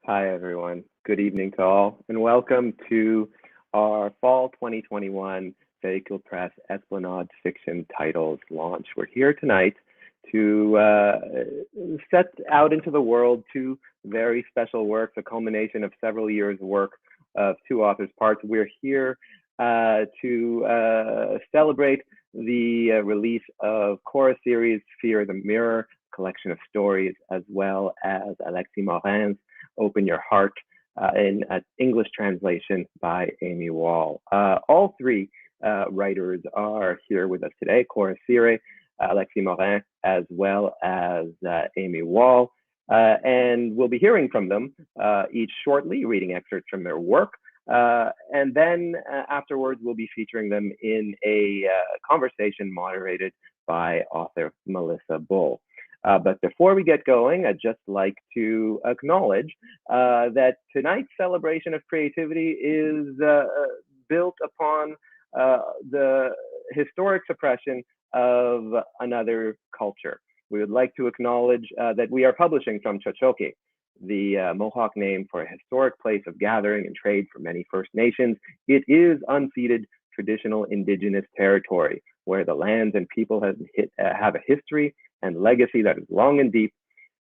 Hi, everyone. Good evening to all, and welcome to our Fall 2021 Véhicule Press Esplanade Fiction Titles launch. We're here tonight to set out into the world two very special works, a culmination of several years' work of two authors' parts. We're here to celebrate the release of Cora Siré's Fear the Mirror, collection of stories, as well as Alexie Morin's Open Your Heart, in an English translation by Aimee Wall. All three writers are here with us today: Cora Siré, Alexie Morin, as well as Aimee Wall. And we'll be hearing from them each shortly, reading excerpts from their work. And then afterwards, we'll be featuring them in a conversation moderated by author Melissa Bull. But before we get going, I'd just like to acknowledge that tonight's celebration of creativity is built upon the historic suppression of another culture. We would like to acknowledge that we are publishing from Chochoke, the Mohawk name for a historic place of gathering and trade for many First Nations. It is unceded traditional Indigenous territory where the lands and people have a history and legacy that is long and deep,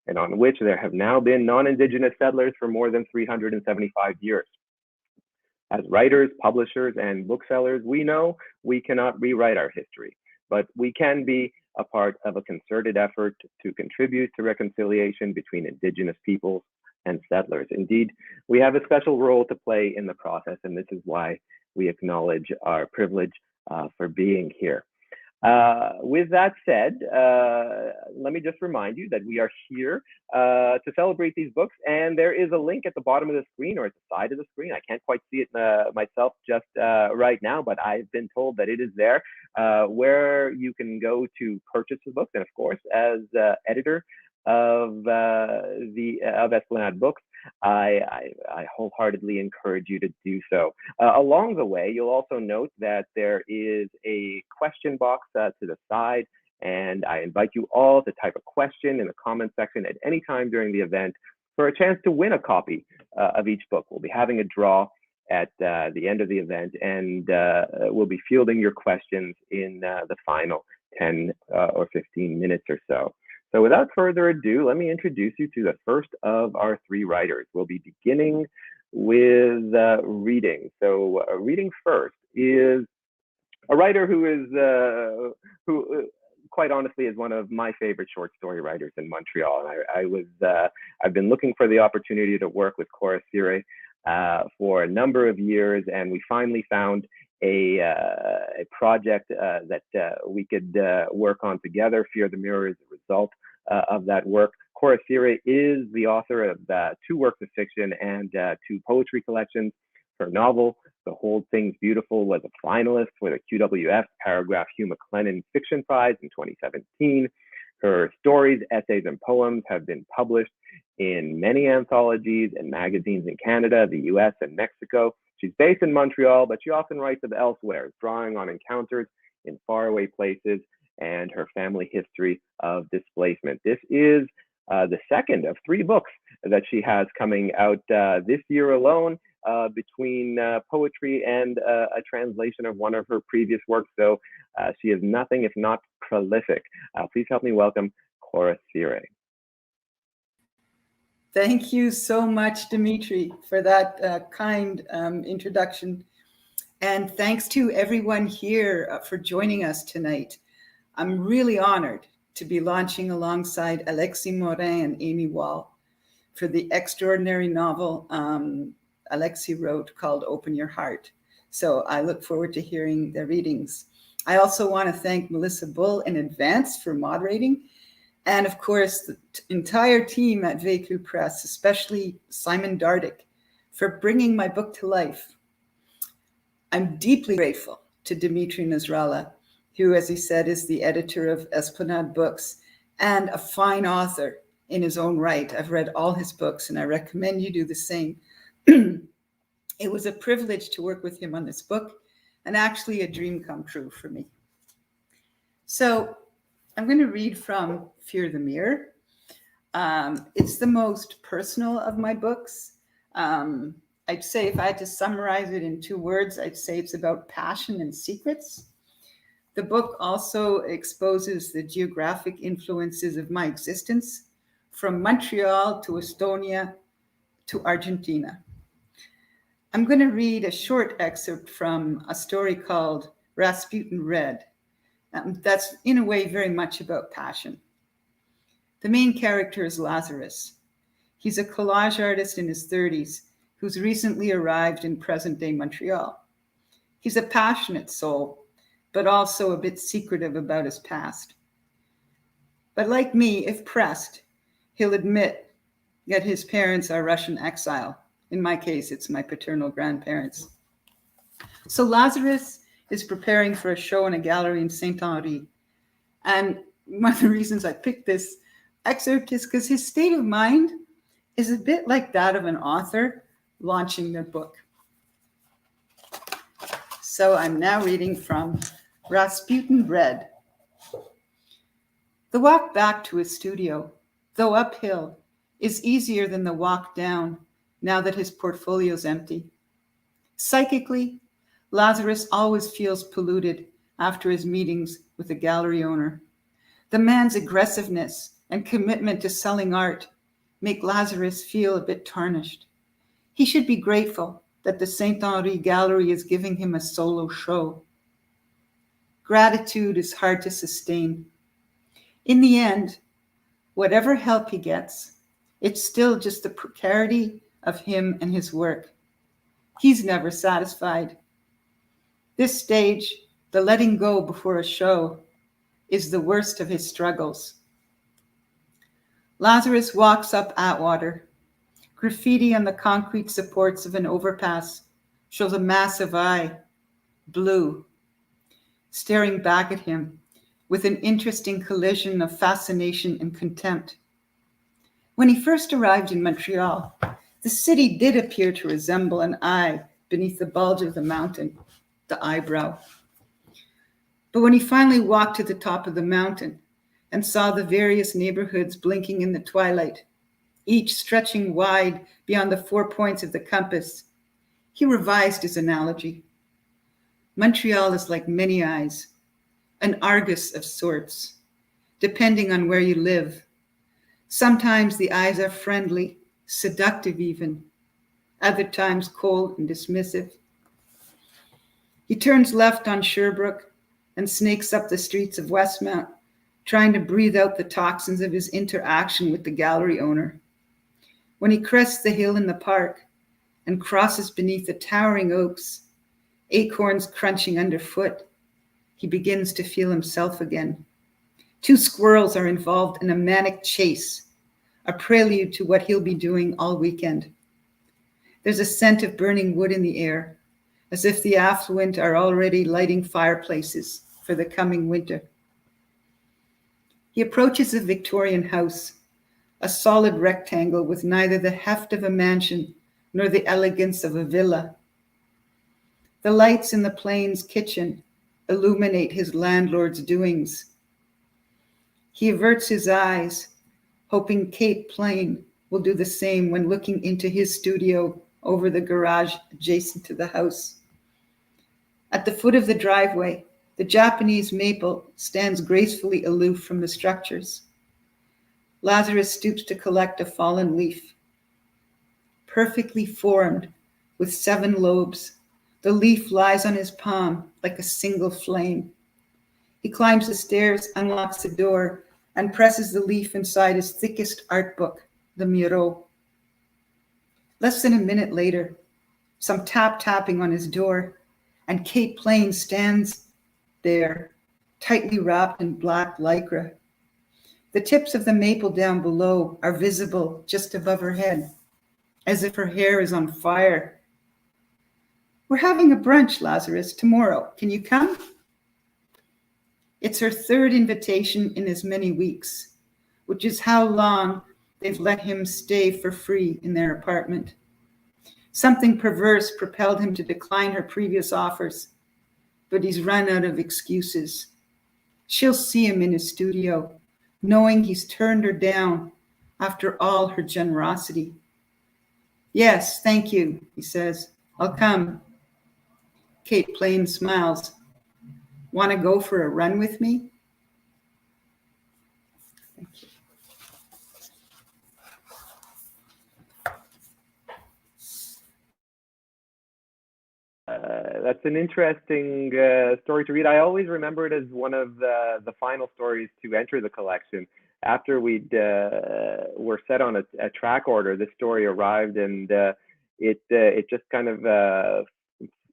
and on which there have now been non-Indigenous settlers for more than 375 years. As writers, publishers, and booksellers, we know we cannot rewrite our history, but we can be a part of a concerted effort to contribute to reconciliation between Indigenous peoples and settlers. Indeed, we have a special role to play in the process, and this is why we acknowledge our privilege for being here. With that said, let me just remind you that we are here to celebrate these books, and there is a link at the bottom of the screen or at the side of the screen. I can't quite see it myself just right now, but I've been told that it is there, where you can go to purchase the books. And of course, as editor of Esplanade Books, I wholeheartedly encourage you to do so. Along the way, you'll also note that there is a question box to the side, and I invite you all to type a question in the comment section at any time during the event for a chance to win a copy of each book. We'll be having a draw at the end of the event, and we'll be fielding your questions in the final 10 or 15 minutes or so. So without further ado, let me introduce you to the first of our three writers. We'll be beginning with reading. So reading first is a writer who quite honestly is one of my favorite short story writers in Montreal. And I've been looking for the opportunity to work with Cora Siré for a number of years, and we finally found a project that we could work on together. Fear the Mirror is a result of that work. Cora Siré is the author of two works of fiction and two poetry collections. Her novel, The Whole Thing's Beautiful, was a finalist for the QWF Paragraph Hugh McLennan Fiction Prize in 2017. Her stories, essays, and poems have been published in many anthologies and magazines in Canada, the US, and Mexico. She's based in Montreal, but she often writes of elsewhere, drawing on encounters in faraway places and her family history of displacement. This is the second of three books that she has coming out this year alone, between poetry and a translation of one of her previous works. So she is nothing if not prolific. Please help me welcome Cora Siré. Thank you so much, Dimitri, for that kind introduction. And thanks to everyone here for joining us tonight. I'm really honored to be launching alongside Alexie Morin and Aimee Wall for the extraordinary novel Alexey wrote called Open Your Heart. So I look forward to hearing their readings. I also want to thank Melissa Bull in advance for moderating, and of course, the entire team at Véhicule Press, especially Simon Dardick, for bringing my book to life. I'm deeply grateful to Dimitri Nasrallah, who, as he said, is the editor of Esplanade Books and a fine author in his own right. I've read all his books, and I recommend you do the same. It was a privilege to work with him on this book, and actually a dream come true for me. So I'm going to read from Fear the Mirror. It's the most personal of my books. I'd say if I had to summarize it in 2 words, I'd say it's about passion and secrets. The book also exposes the geographic influences of my existence, from Montreal to Estonia to Argentina. I'm going to read a short excerpt from a story called Rasputin Red. That's in a way very much about passion. The main character is Lazarus. He's a collage artist in his 30s who's recently arrived in present-day Montreal. He's a passionate soul, but also a bit secretive about his past. But like me, if pressed, he'll admit that his parents are Russian exile. In my case, it's my paternal grandparents. So Lazarus is preparing for a show in a gallery in Saint-Henri. And one of the reasons I picked this excerpt is because his state of mind is a bit like that of an author launching their book. So I'm now reading from Rasputin Red. The walk back to his studio, though uphill, is easier than the walk down now that his portfolio's empty. Psychically, Lazarus always feels polluted after his meetings with the gallery owner. The man's aggressiveness and commitment to selling art make Lazarus feel a bit tarnished. He should be grateful that the Saint-Henri Gallery is giving him a solo show. Gratitude is hard to sustain. In the end, whatever help he gets, it's still just the precarity of him and his work. He's never satisfied. This stage, the letting go before a show, is the worst of his struggles. Lazarus walks up Atwater. Graffiti on the concrete supports of an overpass shows a massive eye, blue, staring back at him with an interesting collision of fascination and contempt. When he first arrived in Montreal, the city did appear to resemble an eye beneath the bulge of the mountain, the eyebrow. But when he finally walked to the top of the mountain and saw the various neighborhoods blinking in the twilight, each stretching wide beyond the 4 points of the compass, he revised his analogy. Montreal is like many eyes, an Argus of sorts, depending on where you live. Sometimes the eyes are friendly, seductive even, other times cold and dismissive. He turns left on Sherbrooke and snakes up the streets of Westmount, trying to breathe out the toxins of his interaction with the gallery owner. When he crests the hill in the park and crosses beneath the towering oaks, acorns crunching underfoot, he begins to feel himself again. 2 squirrels are involved in a manic chase, a prelude to what he'll be doing all weekend. There's a scent of burning wood in the air, as if the affluent are already lighting fireplaces for the coming winter. He approaches a Victorian house, a solid rectangle with neither the heft of a mansion nor the elegance of a villa. The lights in the Plains kitchen illuminate his landlord's doings. He averts his eyes, hoping Kate Plain will do the same when looking into his studio over the garage adjacent to the house. At the foot of the driveway, the Japanese maple stands gracefully aloof from the structures. Lazarus stoops to collect a fallen leaf. Perfectly formed, with 7 lobes, the leaf lies on his palm like a single flame. He climbs the stairs, unlocks the door, and presses the leaf inside his thickest art book, the Miro. Less than a minute later, some tapping on his door, and Kate Plain stands there, tightly wrapped in black lycra. The tips of the maple down below are visible just above her head, as if her hair is on fire. "We're having a brunch, Lazarus, tomorrow. Can you come?" It's her 3rd invitation in as many weeks, which is how long they've let him stay for free in their apartment. Something perverse propelled him to decline her previous offers, but he's run out of excuses. She'll see him in his studio, knowing he's turned her down after all her generosity. Yes, thank you, he says. I'll come. Kate Plain smiles. Want to go for a run with me? Thank you. That's an interesting story to read. I always remember it as one of the final stories to enter the collection. After we'd were set on a track order, this story arrived, and it just kind of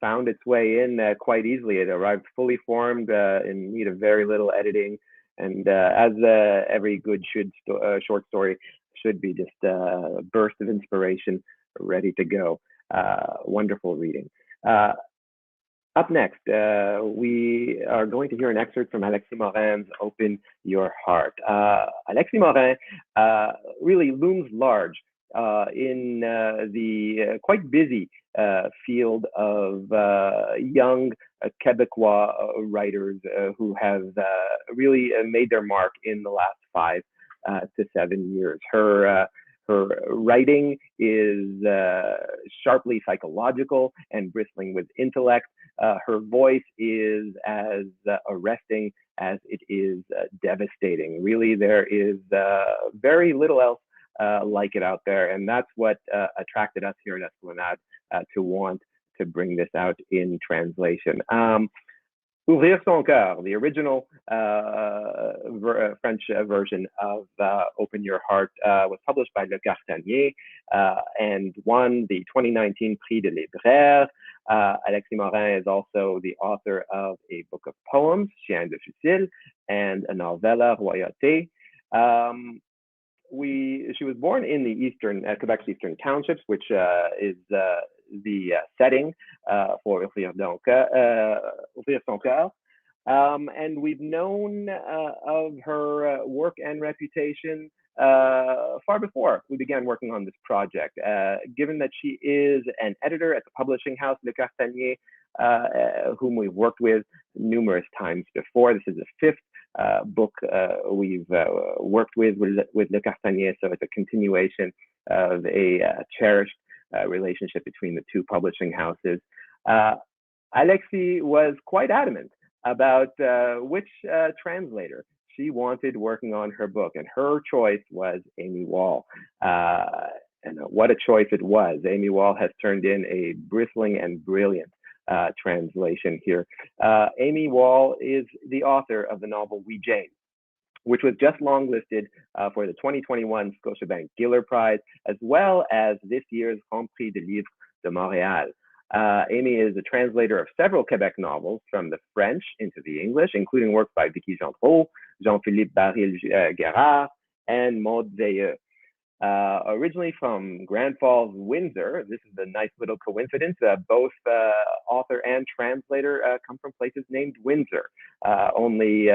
found its way in quite easily. It arrived fully formed, in need of very little editing, and as every good short story should be, just a burst of inspiration, ready to go. Wonderful reading. Up next, we are going to hear an excerpt from Alexie Morin's Open Your Heart. Alexie Morin really looms large in the quite busy field of young Quebecois writers who have really made their mark in the last 5 to 7 years. Her writing is sharply psychological and bristling with intellect. Her voice is as arresting as it is devastating. Really, there is very little else like it out there, and that's what attracted us here at Esplanade to want to bring this out in translation. Ouvrir son cœur, the original French version of Open Your Heart, was published by Le Cartanier and won the 2019 Prix de Libraire. Alexie Morin is also the author of a book of poems, Chien de Fusil, and a novella, Royauté. She was born in the Quebec's eastern townships, which is the setting for Ouvrir son cœur. And we've known of her work and reputation far before we began working on this project. Given that she is an editor at the publishing house Le Cartanier, whom we've worked with numerous times before. This is the 5th book we've worked with Le Cartanier, so it's a continuation of a cherished relationship between the two publishing houses. Alexie was quite adamant about which translator she wanted working on her book, and her choice was Aimee Wall. And what a choice it was. Aimee Wall has turned in a bristling and brilliant translation here. Aimee Wall is the author of the novel We Jane, which was just longlisted for the 2021 Scotiabank Giller Prize, as well as this year's Grand Prix de Livre de Montréal. Aimee is a translator of several Quebec novels from the French into the English, including works by Vicky Gendreau, Jean-Philippe Baril-Guerard, and Maud Veilleux. Originally from Grand Falls, Windsor, this is a nice little coincidence. Both author and translator come from places named Windsor. Only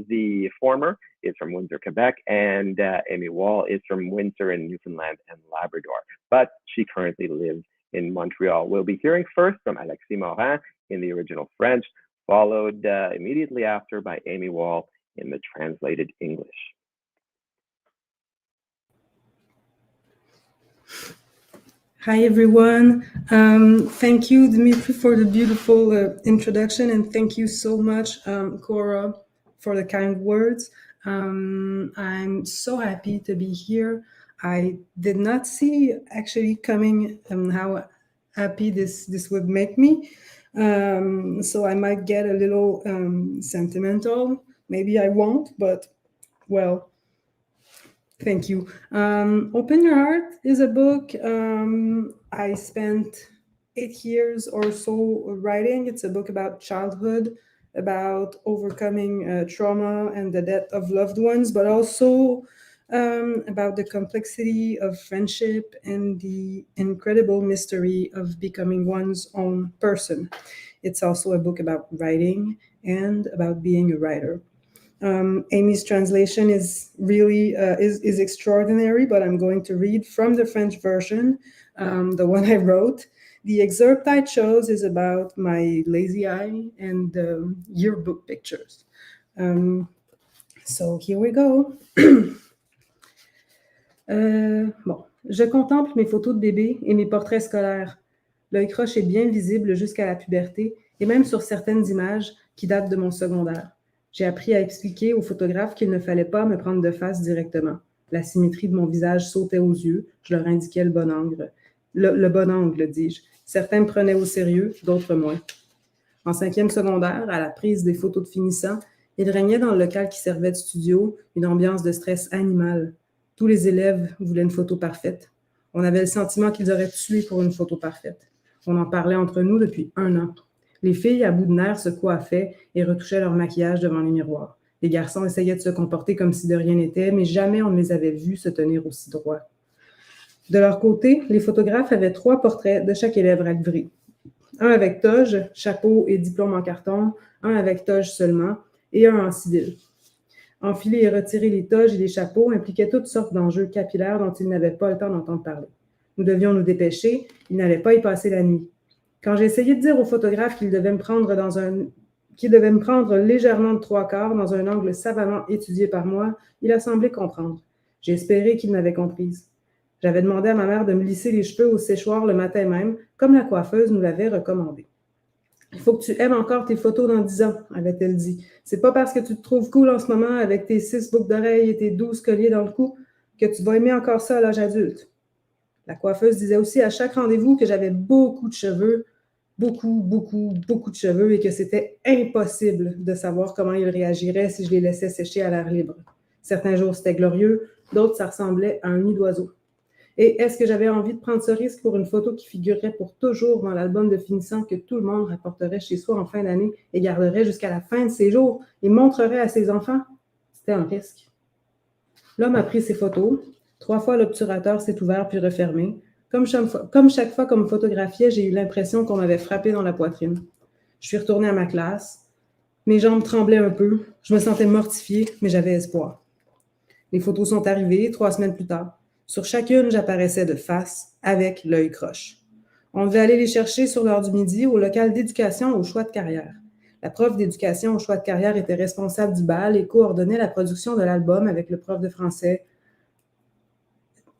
the former is from Windsor, Quebec, and Aimee Wall is from Windsor in Newfoundland and Labrador. But she currently lives in Montreal. We'll be hearing first from Alexie Morin in the original French, followed immediately after by Aimee Wall in the translated English. Hi, everyone. Thank you, Dimitri, for the beautiful introduction, and thank you so much, Cora, for the kind words. I'm so happy to be here. I did not see actually coming how happy this would make me. So I might get a little sentimental. Maybe I won't, but well, thank you. Open Your Heart is a book I spent 8 years or so writing. It's a book about childhood, about overcoming trauma and the death of loved ones, but also about the complexity of friendship and the incredible mystery of becoming one's own person. It's also a book about writing and about being a writer. Aimee's translation is really is extraordinary, but I'm going to read from the French version, the one I wrote. The excerpt I chose is about my lazy eye and yearbook pictures. So here we go. Je contemple mes photos de bébé et mes portraits scolaires. L'œil croche est bien visible jusqu'à la puberté et même sur certaines images qui datent de mon secondaire. J'ai appris à expliquer aux photographes qu'il ne fallait pas me prendre de face directement. La symétrie de mon visage sautait aux yeux, je leur indiquais le bon angle. Le bon angle, dis-je. Certains me prenaient au sérieux, d'autres moins. En 5e secondaire, à la prise des photos de finissants, il régnait dans le local qui servait de studio une ambiance de stress animal. Tous les élèves voulaient une photo parfaite. On avait le sentiment qu'ils auraient tué pour une photo parfaite. On en parlait entre nous depuis 1 an. Les filles, à bout de nerfs, se coiffaient et retouchaient leur maquillage devant les miroirs. Les garçons essayaient de se comporter comme si de rien n'était, mais jamais on ne les avait vus se tenir aussi droits. De leur côté, les photographes avaient 3 portraits de chaque élève livré. Un avec toge, chapeau et diplôme en carton, un avec toge seulement, et un en civil. Enfiler et retirer les toges et les chapeaux impliquait toutes sortes d'enjeux capillaires dont ils n'avaient pas le temps d'entendre parler. Nous devions nous dépêcher, ils n'allaient pas y passer la nuit. Quand j'ai essayé de dire au photographe qu'il devait me prendre légèrement de 3/4 dans un angle savamment étudié par moi, il a semblé comprendre. J'ai espéré qu'il m'avait comprise. J'avais demandé à ma mère de me lisser les cheveux au séchoir le matin même, comme la coiffeuse nous l'avait recommandé. « Il faut que tu aimes encore tes photos dans 10 ans, avait-elle dit. C'est pas parce que tu te trouves cool en ce moment avec tes 6 boucles d'oreilles et tes 12 colliers dans le cou que tu vas aimer encore ça à l'âge adulte. » La coiffeuse disait aussi à chaque rendez-vous que j'avais beaucoup de cheveux, beaucoup de cheveux et que c'était impossible de savoir comment ils réagiraient si je les laissais sécher à l'air libre. Certains jours, c'était glorieux, d'autres, ça ressemblait à un nid d'oiseau. Et est-ce que j'avais envie de prendre ce risque pour une photo qui figurerait pour toujours dans l'album de finissant que tout le monde rapporterait chez soi en fin d'année et garderait jusqu'à la fin de ses jours et montrerait à ses enfants? C'était un risque. L'homme a pris ses photos. 3 fois, l'obturateur s'est ouvert puis refermé. Comme chaque fois qu'on me photographiait, j'ai eu l'impression qu'on m'avait frappé dans la poitrine. Je suis retournée à ma classe. Mes jambes tremblaient un peu. Je me sentais mortifiée, mais j'avais espoir. Les photos sont arrivées 3 semaines plus tard. Sur chacune, j'apparaissais de face, avec l'œil croche. On devait aller les chercher sur l'heure du midi au local d'éducation au choix de carrière. La prof d'éducation au choix de carrière était responsable du bal et coordonnait la production de l'album avec le prof de français.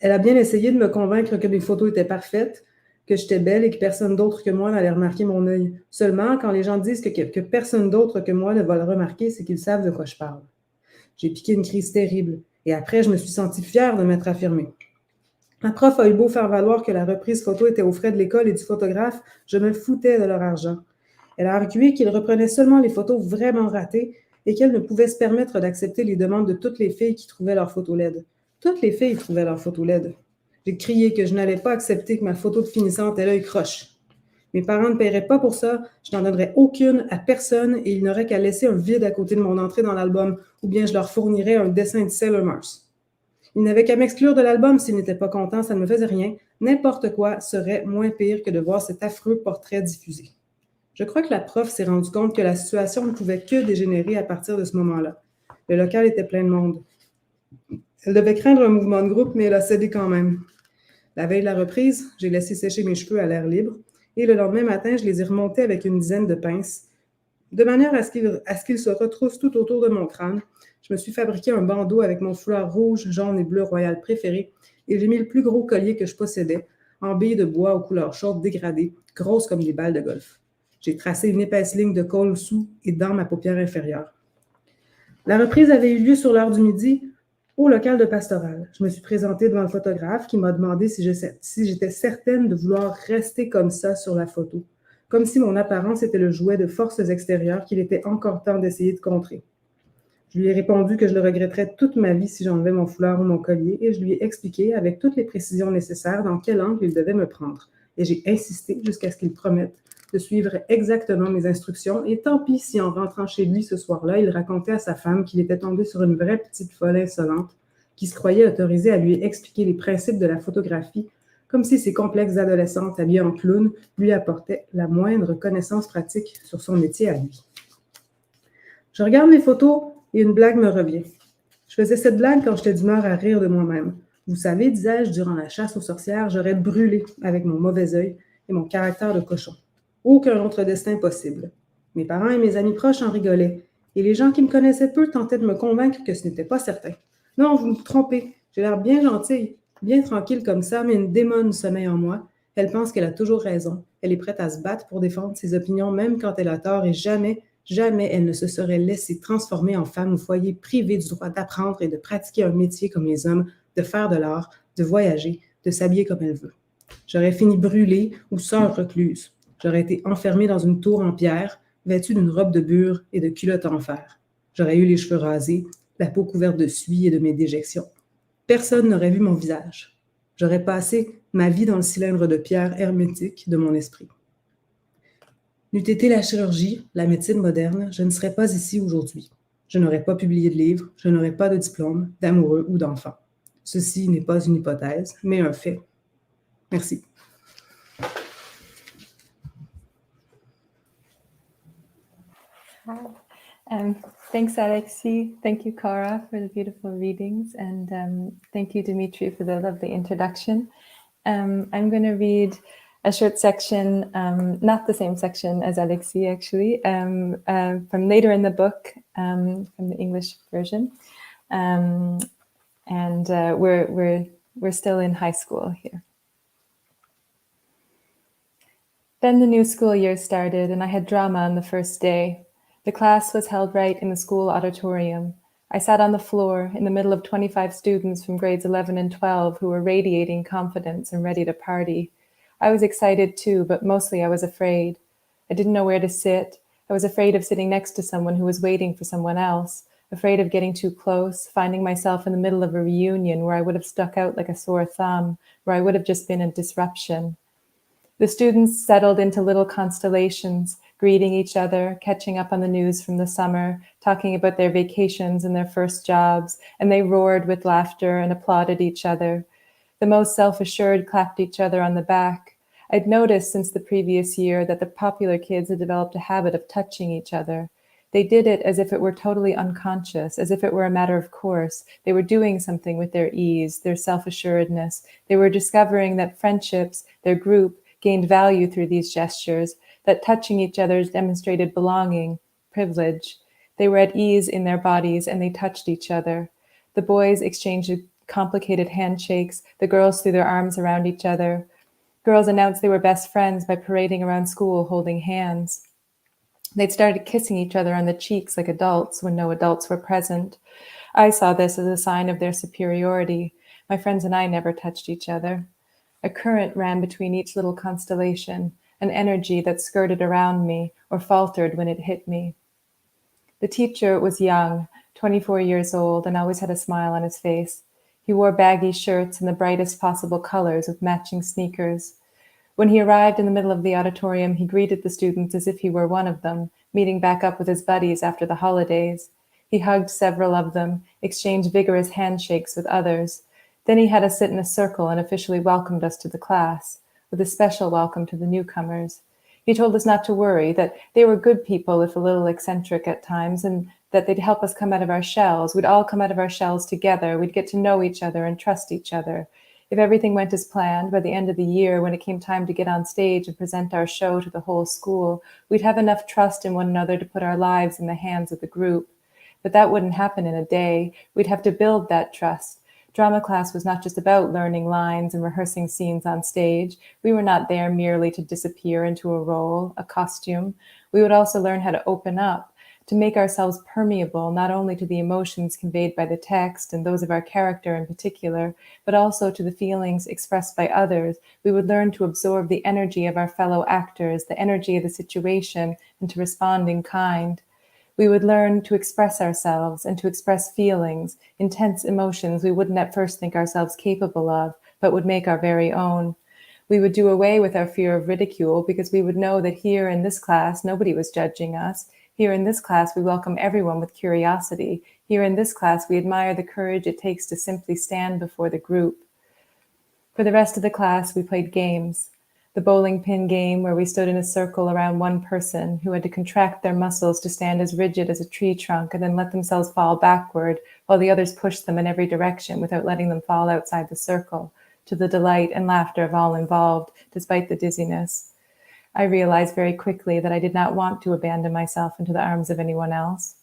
Elle a bien essayé de me convaincre que mes photos étaient parfaites, que j'étais belle et que personne d'autre que moi n'allait remarquer mon œil. Seulement, quand les gens disent que personne d'autre que moi ne va le remarquer, c'est qu'ils savent de quoi je parle. J'ai piqué une crise terrible. Et après, je me suis sentie fière de m'être affirmée. Ma prof a eu beau faire valoir que la reprise photo était aux frais de l'école et du photographe, je me foutais de leur argent. Elle a argué qu'ils reprenaient seulement les photos vraiment ratées et qu'elle ne pouvait se permettre d'accepter les demandes de toutes les filles qui trouvaient leurs photos laides. Toutes les filles trouvaient leurs photos laides. J'ai crié que je n'allais pas accepter que ma photo de finissante ait l'œil croche. Mes parents ne paieraient pas pour ça, je n'en donnerais aucune à personne et ils n'auraient qu'à laisser un vide à côté de mon entrée dans l'album ou bien je leur fournirais un dessin de Sailor Mars. Ils n'avaient qu'à m'exclure de l'album s'ils n'étaient pas contents, ça ne me faisait rien. N'importe quoi serait moins pire que de voir cet affreux portrait diffusé. Je crois que la prof s'est rendue compte que la situation ne pouvait que dégénérer à partir de ce moment-là. Le local était plein de monde. Elle devait craindre un mouvement de groupe, mais elle a cédé quand même. La veille de la reprise, j'ai laissé sécher mes cheveux à l'air libre. Et le lendemain matin, je les ai remontés avec une dizaine de pinces, de manière à ce qu'ils se retroussent tout autour de mon crâne. Je me suis fabriqué un bandeau avec mon foulard rouge, jaune et bleu royal préféré, et j'ai mis le plus gros collier que je possédais, en billes de bois aux couleurs chaudes dégradées, grosses comme des balles de golf. J'ai tracé une épaisse ligne de col sous et dans ma paupière inférieure. La reprise avait eu lieu sur l'heure du midi, au local de pastoral. Je me suis présentée devant le photographe qui m'a demandé si j'étais certaine de vouloir rester comme ça sur la photo, comme si mon apparence était le jouet de forces extérieures qu'il était encore temps d'essayer de contrer. Je lui ai répondu que je le regretterais toute ma vie si j'enlevais mon foulard ou mon collier et je lui ai expliqué avec toutes les précisions nécessaires dans quel angle il devait me prendre. Et j'ai insisté jusqu'à ce qu'il promette de suivre exactement mes instructions et tant pis si en rentrant chez lui ce soir-là, il racontait à sa femme qu'il était tombé sur une vraie petite folle insolente qui se croyait autorisée à lui expliquer les principes de la photographie comme si ses complexes adolescentes habillées en clown lui apportaient la moindre connaissance pratique sur son métier à lui. Je regarde mes photos et une blague me revient. Je faisais cette blague quand j'étais d'humeur à rire de moi-même. Vous savez, disais-je, durant la chasse aux sorcières, j'aurais brûlé avec mon mauvais œil et mon caractère de cochon. Aucun autre destin possible. Mes parents et mes amis proches en rigolaient, et les gens qui me connaissaient peu tentaient de me convaincre que ce n'était pas certain. Non, vous me trompez, j'ai l'air bien gentille. bien tranquille comme ça, mais une démone sommeille en moi. Elle pense qu'elle a toujours raison. Elle est prête à se battre pour défendre ses opinions, même quand elle a tort, et jamais, jamais elle ne se serait laissée transformer en femme au foyer, privée du droit d'apprendre et de pratiquer un métier comme les hommes, de faire de l'art, de voyager, de s'habiller comme elle veut. J'aurais fini brûlée ou sœur recluse. J'aurais été enfermée dans une tour en pierre, vêtue d'une robe de bure et de culottes en fer. J'aurais eu les cheveux rasés, la peau couverte de suie et de mes déjections. Personne n'aurait vu mon visage. J'aurais passé ma vie dans le cylindre de pierre hermétique de mon esprit. N'eût été la chirurgie, la médecine moderne, je ne serais pas ici aujourd'hui. Je n'aurais pas publié de livre, je n'aurais pas de diplôme, d'amoureux ou d'enfant. Ceci n'est pas une hypothèse, mais un fait. Merci. Thanks, Alexey. Thank you, Cora, for the beautiful readings. And thank you, Dimitri, for the lovely introduction. I'm going to read a short section, not the same section as Alexey, actually, from later in the book, from the English version. And we're still in high school here. Then the new school year started, and I had drama on the first day. The class was held right in the school auditorium. I sat on the floor in the middle of 25 students from grades 11 and 12 who were radiating confidence and ready to party. I was excited too, but mostly I was afraid. I didn't know where to sit. I was afraid of sitting next to someone who was waiting for someone else, afraid of getting too close, finding myself in the middle of a reunion where I would have stuck out like a sore thumb, where I would have just been a disruption. The students settled into little constellations, greeting each other, catching up on the news from the summer, talking about their vacations and their first jobs, and they roared with laughter and applauded each other. The most self-assured clapped each other on the back. I'd noticed since the previous year that the popular kids had developed a habit of touching each other. They did it as if it were totally unconscious, as if it were a matter of course. They were doing something with their ease, their self-assuredness. They were discovering that friendships, their group, gained value through these gestures, that touching each other demonstrated belonging, privilege. They were at ease in their bodies and they touched each other. The boys exchanged complicated handshakes. The girls threw their arms around each other. Girls announced they were best friends by parading around school holding hands. They'd started kissing each other on the cheeks like adults when no adults were present. I saw this as a sign of their superiority. My friends and I never touched each other. A current ran between each little constellation, an energy that skirted around me or faltered when it hit me. The teacher was young, 24 years old, and always had a smile on his face. He wore baggy shirts in the brightest possible colors with matching sneakers. When he arrived in the middle of the auditorium, he greeted the students as if he were one of them, meeting back up with his buddies after the holidays. He hugged several of them, exchanged vigorous handshakes with others. Then he had us sit in a circle and officially welcomed us to the class, with a special welcome to the newcomers. He told us not to worry, that they were good people if a little eccentric at times, and that they'd help us come out of our shells. We'd all come out of our shells together. We'd get to know each other and trust each other. If everything went as planned, by the end of the year, when it came time to get on stage and present our show to the whole school, we'd have enough trust in one another to put our lives in the hands of the group. But that wouldn't happen in a day. We'd have to build that trust. Drama class was not just about learning lines and rehearsing scenes on stage. We were not there merely to disappear into a role, a costume. We would also learn how to open up, to make ourselves permeable not only to the emotions conveyed by the text and those of our character in particular, but also to the feelings expressed by others. We would learn to absorb the energy of our fellow actors, the energy of the situation, and to respond in kind. We would learn to express ourselves and to express feelings, intense emotions we wouldn't at first think ourselves capable of, but would make our very own. We would do away with our fear of ridicule because we would know that here in this class, nobody was judging us. Here in this class, we welcome everyone with curiosity. Here in this class, we admire the courage it takes to simply stand before the group. For the rest of the class, we played games. The bowling pin game where we stood in a circle around one person who had to contract their muscles to stand as rigid as a tree trunk and then let themselves fall backward while the others pushed them in every direction without letting them fall outside the circle, to the delight and laughter of all involved, despite the dizziness. I realized very quickly that I did not want to abandon myself into the arms of anyone else.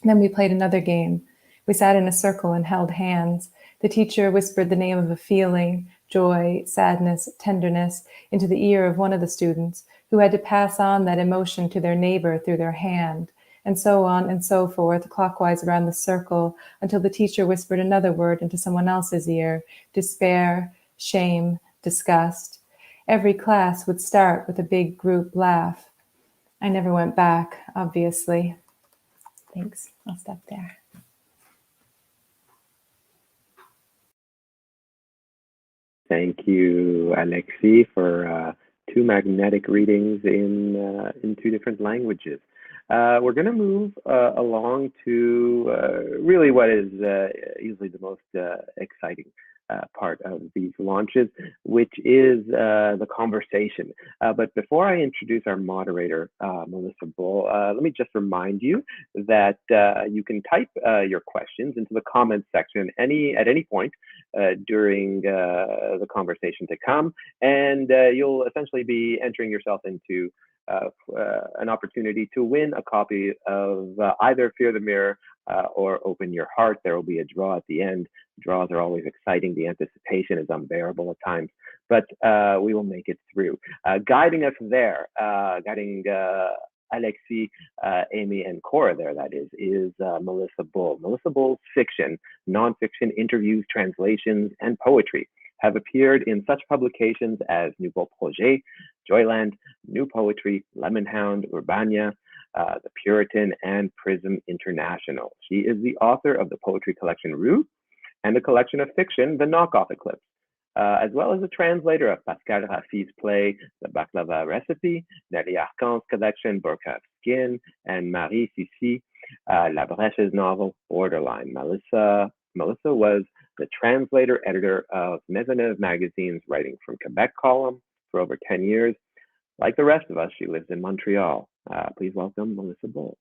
Then we played another game. We sat in a circle and held hands. The teacher whispered the name of a feeling, joy, sadness, tenderness, into the ear of one of the students, who had to pass on that emotion to their neighbor through their hand, and so on and so forth, clockwise around the circle, until the teacher whispered another word into someone else's ear, despair, shame, disgust. Every class would start with a big group laugh. I never went back, obviously. Thanks. I'll stop there. Thank you, Alexie, for two magnetic readings in two different languages. We're going to move along to really what is easily the most exciting part of these launches, which is the conversation. But before I introduce our moderator, Melissa Bull, let me just remind you that you can type your questions into the comments section at any point during the conversation to come, and you'll essentially be entering yourself into an opportunity to win a copy of either Fear the Mirror or Open Your Heart. There will be a draw at the end. Draws are always exciting. The anticipation is unbearable at times, but we will make it through. Guiding us there, guiding Alexie, Aimee, and Cora there, that is Melissa Bull. Melissa Bull's fiction, nonfiction, interviews, translations, and poetry have appeared in such publications as Nouveau Projet, Joyland, New Poetry, Lemon Hound, Urbania, The Puritan, and Prism International. She is the author of the poetry collection Rue and the collection of fiction, The Knockoff Eclipse, as well as a translator of Pascal Raffi's play, The Baklava Recipe, Nelly Arcan's collection, Burqa of Skin, and Marie Sissi, La Breche's novel, Borderline. Melissa was the translator-editor of Maisonneuve Magazine's Writing from Quebec column for over 10 years. Like the rest of us, she lives in Montreal. Please welcome Melissa Bull.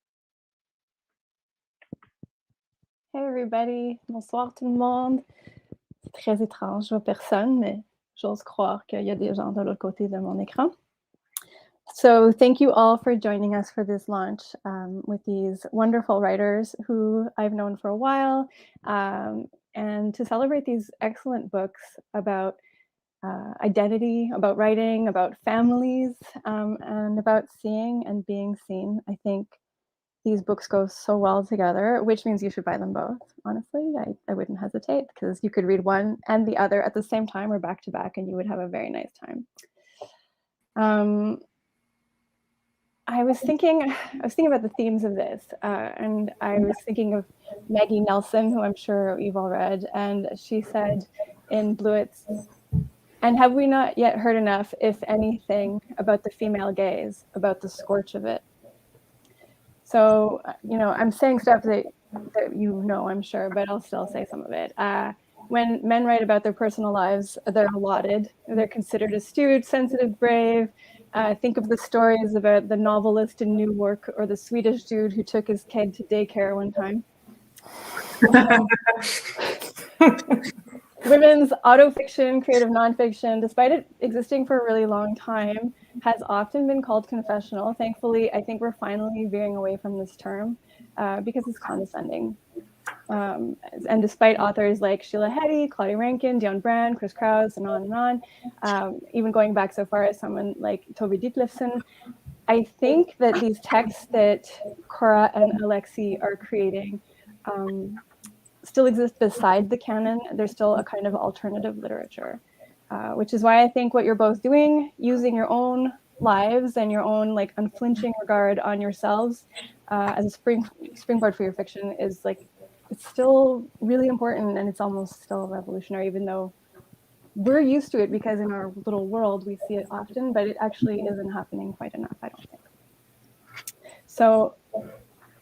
Hey everybody, bonsoir tout le monde. C'est très étrange, je vois personne, mais j'ose croire qu'il y a des gens de l'autre côté de mon écran. So thank you all for joining us for this launch with these wonderful writers who I've known for a while, and to celebrate these excellent books about identity, about writing, about families, and about seeing and being seen. I think these books go so well together, which means you should buy them both. Honestly, I wouldn't hesitate, because you could read one and the other at the same time or back to back, and you would have a very nice time. I was thinking about the themes of this, and I was thinking of Maggie Nelson, who I'm sure you've all read, and she said in Bluet's, "And have we not yet heard enough, if anything, about the female gaze, about the scorch of it?" So, I'm saying stuff that I'm sure, but I'll still say some of it. When men write about their personal lives, they're lauded. They're considered astute, sensitive, brave. Think of the stories about the novelist in Newark, or the Swedish dude who took his kid to daycare one time. Women's autofiction, creative nonfiction, despite it existing for a really long time, has often been called confessional. Thankfully, I think we're finally veering away from this term because it's condescending. And despite authors like Sheila Heti, Claudia Rankin, Dion Brand, Chris Kraus, and on, even going back so far as someone like Toby Ditlevsen, I think that these texts that Cora and Alexie are creating still exist beside the canon. They're still a kind of alternative literature, which is why I think what you're both doing, using your own lives and your own unflinching regard on yourselves as a springboard for your fiction, is it's still really important, and it's almost still revolutionary, even though we're used to it because in our little world we see it often, but it actually isn't happening quite enough, I don't think. So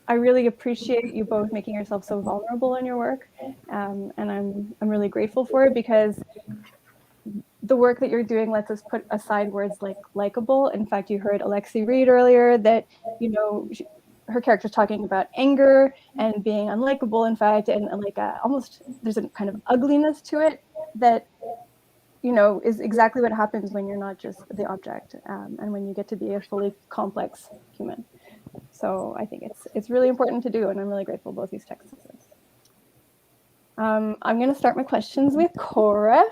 I really appreciate you both making yourself so vulnerable in your work, and I'm really grateful for it, because the work that you're doing lets us put aside words like likable. In fact, you heard Alexie read earlier that her character's talking about anger and being unlikable, in fact, and almost there's a kind of ugliness to it that is exactly what happens when you're not just the object, and when you get to be a fully complex human. So I think it's really important to do, and I'm really grateful both these texts exist. I'm going to start my questions with Cora.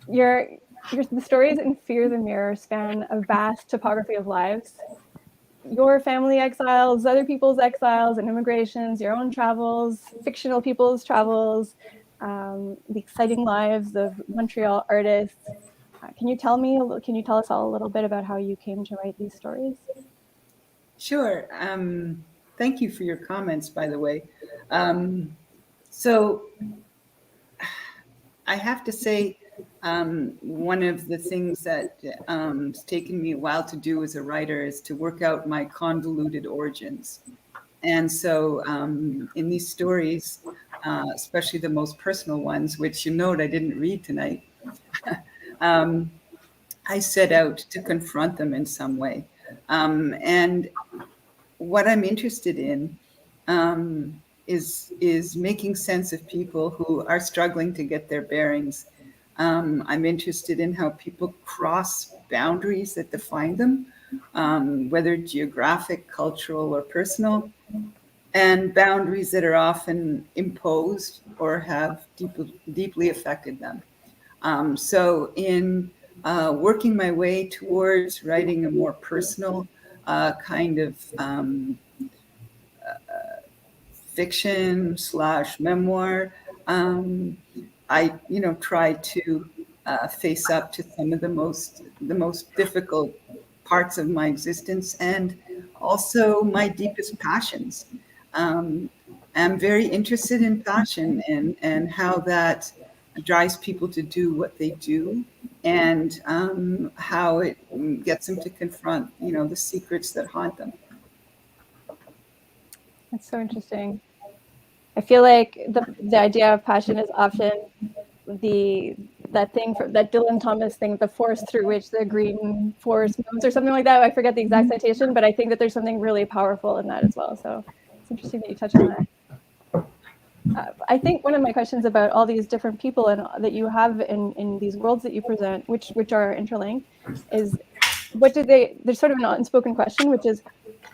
The stories in Fear the Mirror span a vast topography of lives. Your family exiles, other people's exiles and immigrations, your own travels, fictional people's travels, the exciting lives of Montreal artists. Can you tell us all a little bit about how you came to write these stories? Sure. Thank you for your comments, by the way. So I have to say, one of the things that it's taken me a while to do as a writer is to work out my convoluted origins. And so in these stories, especially the most personal ones, which you note I didn't read tonight, I set out to confront them in some way. And what I'm interested in is making sense of people who are struggling to get their bearings. I'm interested in how people cross boundaries that define them, whether geographic, cultural, or personal, and boundaries that are often imposed or have deeply affected them. So in working my way towards writing a more personal kind of fiction / memoir, I try to face up to some of the most difficult parts of my existence and also my deepest passions. I'm very interested in passion and how that drives people to do what they do, and how it gets them to confront, the secrets that haunt them. That's so interesting. I feel like the idea of passion is often that Dylan Thomas thing, the force through which the green force moves, or something like that. I forget the exact citation, but I think that there's something really powerful in that as well. So it's interesting that you touch on that. I think one of my questions about all these different people and that you have in these worlds that you present, which are interlinked, is there's sort of an unspoken question, which is,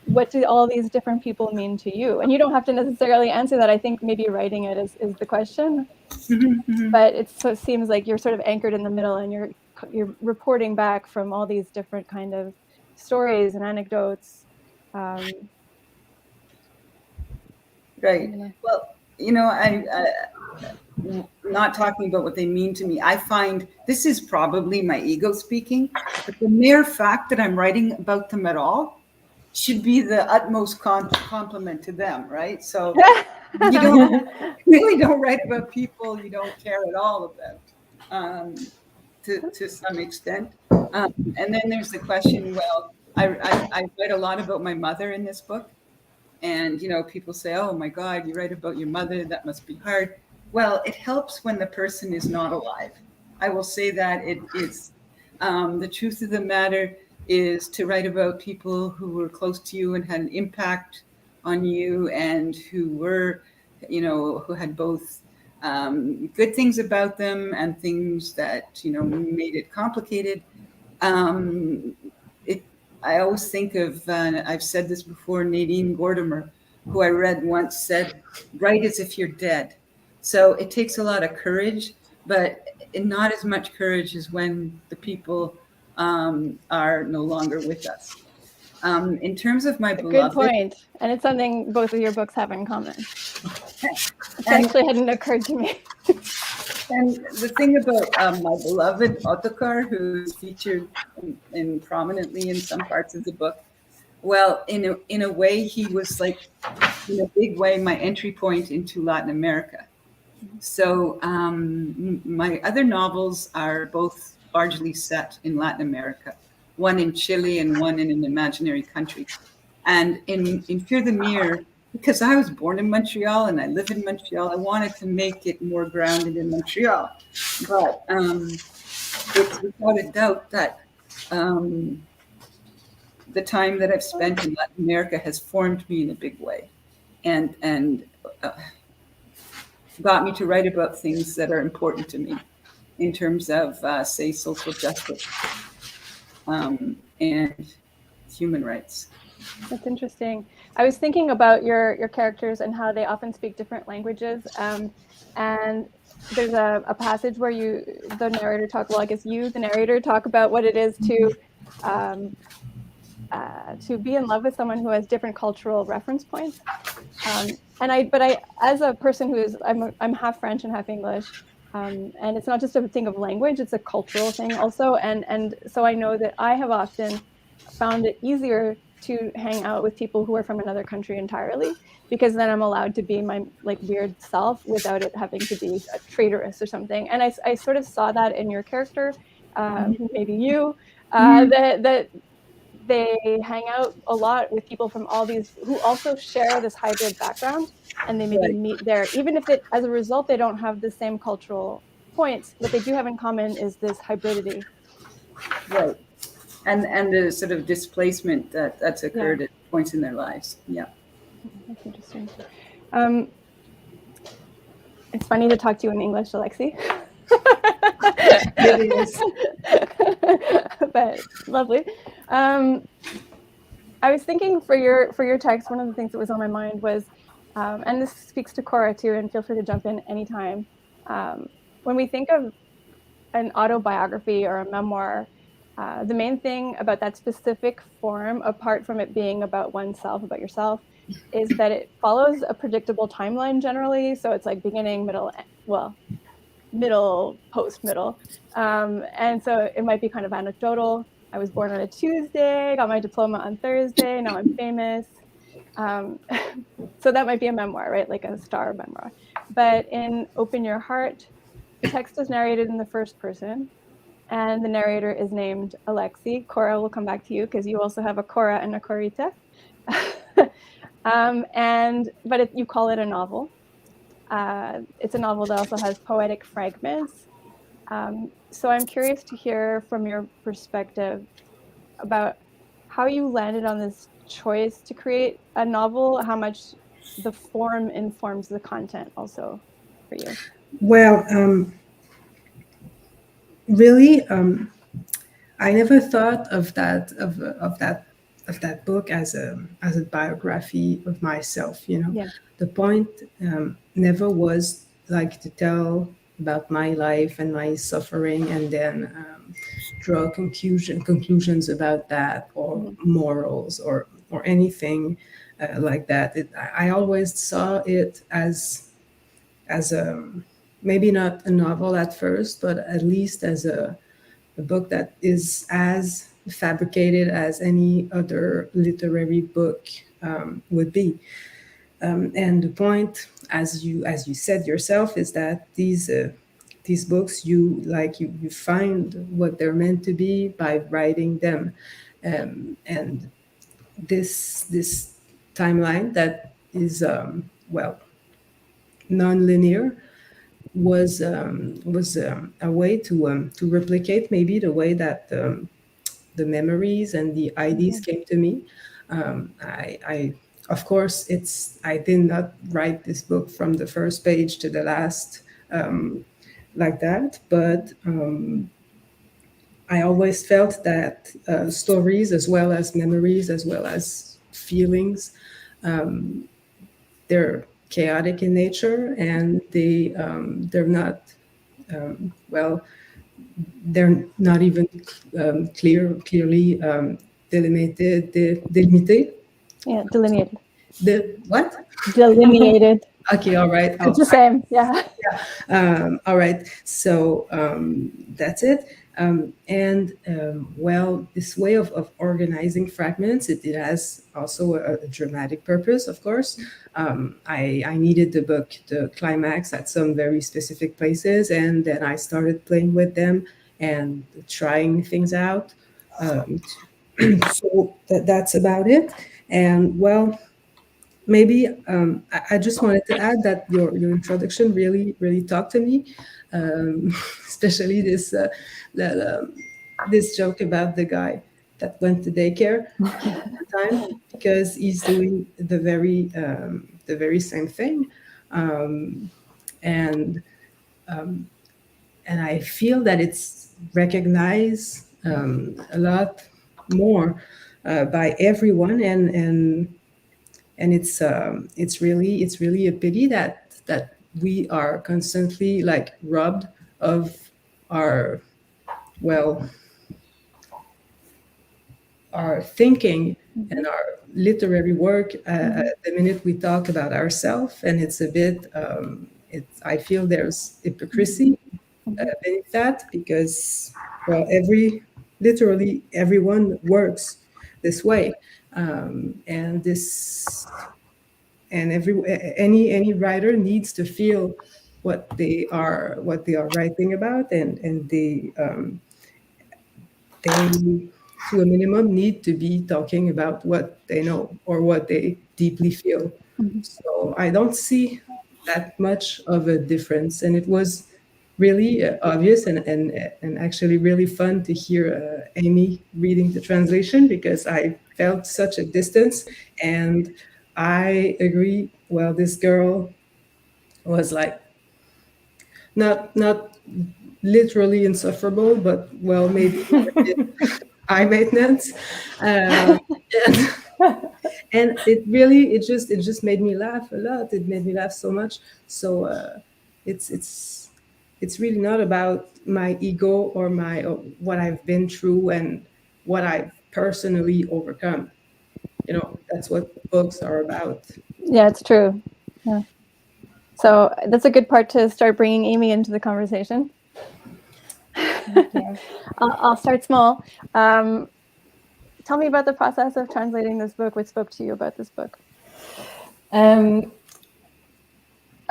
what do all these different people mean to you? And you don't have to necessarily answer that. I think maybe writing it is the question. Mm-hmm. But it seems like you're sort of anchored in the middle, and you're reporting back from all these different kind of stories and anecdotes. Right. Well, I'm not talking about what they mean to me. I find this is probably my ego speaking, but the mere fact that I'm writing about them at all should be the utmost compliment to them, right? So you really don't write about people you don't care at all about, to some extent. And then there's the question, well, I write a lot about my mother in this book. And, people say, oh my God, you write about your mother, that must be hard. Well, it helps when the person is not alive. I will say that it is. The truth of the matter is to write about people who were close to you and had an impact on you, and who were, who had both good things about them and things that, made it complicated. I always think of, I've said this before, Nadine Gordimer, who I read once, said, write as if you're dead. So it takes a lot of courage, but not as much courage as when the people are no longer with us. In terms of my beloved... Good point. And it's something both of your books have in common. It actually hadn't occurred to me. And the thing about my beloved Ottokar, who's featured in prominently in some parts of the book, well, in a way, he was like, in a big way, my entry point into Latin America. So my other novels are both largely set in Latin America, one in Chile and one in an imaginary country. And in Fear the Mirror, because I was born in Montreal and I live in Montreal, I wanted to make it more grounded in Montreal. But it's without a doubt that the time that I've spent in Latin America has formed me in a big way, and got me to write about things that are important to me in terms of, say, social justice and human rights. That's interesting. I was thinking about your characters and how they often speak different languages. And there's a passage where the narrator I guess you, the narrator, talk about what it is to be in love with someone who has different cultural reference points. But I, as a person I'm half French and half English, and it's not just a thing of language, it's a cultural thing also. And so I know that I have often found it easier to hang out with people who are from another country entirely, because then I'm allowed to be my like weird self without it having to be traitorous or something. And I sort of saw that in your character, maybe you, that they hang out a lot with people from all these who also share this hybrid background, and they maybe meet there, even if as a result they don't have the same cultural points. What they do have in common is this hybridity. Right. And the sort of displacement that's occurred at points in their lives. Yeah. That's interesting. It's funny to talk to you in English, Alexie. It is. But lovely. I was thinking for your text, one of the things that was on my mind was, and this speaks to Cora too, and feel free to jump in anytime. When we think of an autobiography or a memoir, the main thing about that specific form, apart from it being about oneself, about yourself, is that it follows a predictable timeline generally. So it's like beginning, middle, post-middle. And so it might be kind of anecdotal. I was born on a Tuesday, got my diploma on Thursday, now I'm famous. So that might be a memoir, right? Like a star memoir. But in Open Your Heart, the text is narrated in the first person, and the narrator is named Alexey. Cora, will come back to you because you also have a Cora and a Corita. But you call it a novel. It's a novel that also has poetic fragments. So I'm curious to hear from your perspective about how you landed on this choice to create a novel, how much the form informs the content also for you. Well, really, I never thought of that book as a biography of myself. The point never was like to tell about my life and my suffering and then draw conclusions about that, or morals or anything like that. I always saw it as a, maybe not a novel at first, but at least as a book that is as fabricated as any other literary book would be. And the point, as you said yourself, is that these books, you find what they're meant to be by writing them, and this timeline that is non-linear was a way to replicate maybe the way that the memories and the ideas came to me. I of course, I did not write this book from the first page to the last like that, but I always felt that stories, as well as memories, as well as feelings, they're chaotic in nature, and they're not they're not even clearly delimited. Yeah, delineated. What? Delineated. Okay, all right. It's the same, yeah. All right. So that's it. This way of organizing fragments, it has also a dramatic purpose, of course. I needed the book to climax at some very specific places, and then I started playing with them and trying things out. So that's about it. And maybe I just wanted to add that your introduction really talked to me, especially this joke about the guy that went to daycare at the time, because he's doing the very same thing, and I feel that it's recognized a lot more by everyone, and it's really a pity that we are constantly like robbed of our, well, our thinking and our literary work the minute we talk about ourselves, and it's a bit I feel there's hypocrisy beneath that, because, well, literally everyone works this way, and any writer needs to feel what they are writing about, and they to a minimum need to be talking about what they know or what they deeply feel. So I don't see that much of a difference, and it was really obvious and actually really fun to hear Aimee reading the translation, because I felt such a distance, and I agree. Well, this girl was like not literally insufferable, but, well, maybe a bit high maintenance, and, and it just made me laugh a lot. It made me laugh so much. So it's really not about my ego or what I've been through and what I've personally overcome. That's what books are about. Yeah, it's true. Yeah. So that's a good part to start bringing Aimee into the conversation. I'll start small. Tell me about the process of translating this book. What spoke to you about this book? I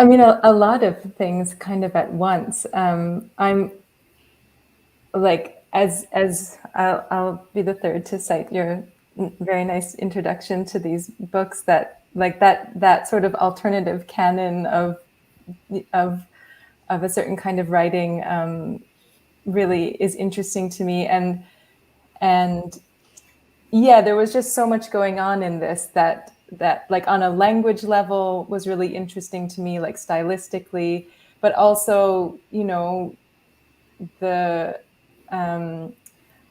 mean, a lot of things kind of at once. I'm like, as I'll be the third to cite your very nice introduction to these books, that like that sort of alternative canon of a certain kind of writing really is interesting to me, and yeah, there was just so much going on in this that like on a language level was really interesting to me, like stylistically, but also, the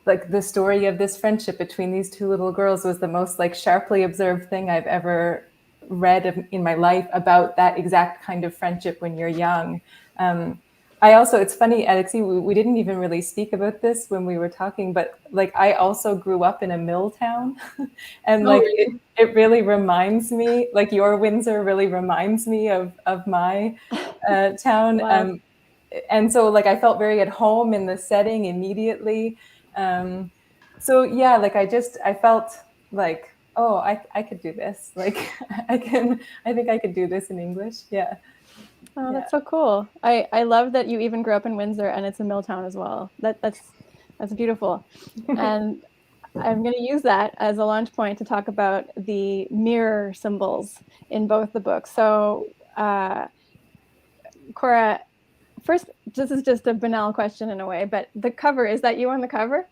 like the story of this friendship between these two little girls was the most like sharply observed thing I've ever read in my life about that exact kind of friendship when you're young. I also, it's funny, Alexie, we didn't even really speak about this when we were talking, but like I also grew up in a mill town, and like it really reminds me, like your Windsor really reminds me of my town. Wow. And so like I felt very at home in the setting immediately. So yeah, like I felt like, oh, I could do this. Like I think I could do this in English. Yeah. Oh, that's so cool. I love that you even grew up in Windsor and it's a mill town as well. That's beautiful. And I'm going to use that as a launch point to talk about the mirror symbols in both the books. So, Cora, first, this is just a banal question in a way, but the cover, is that you on the cover?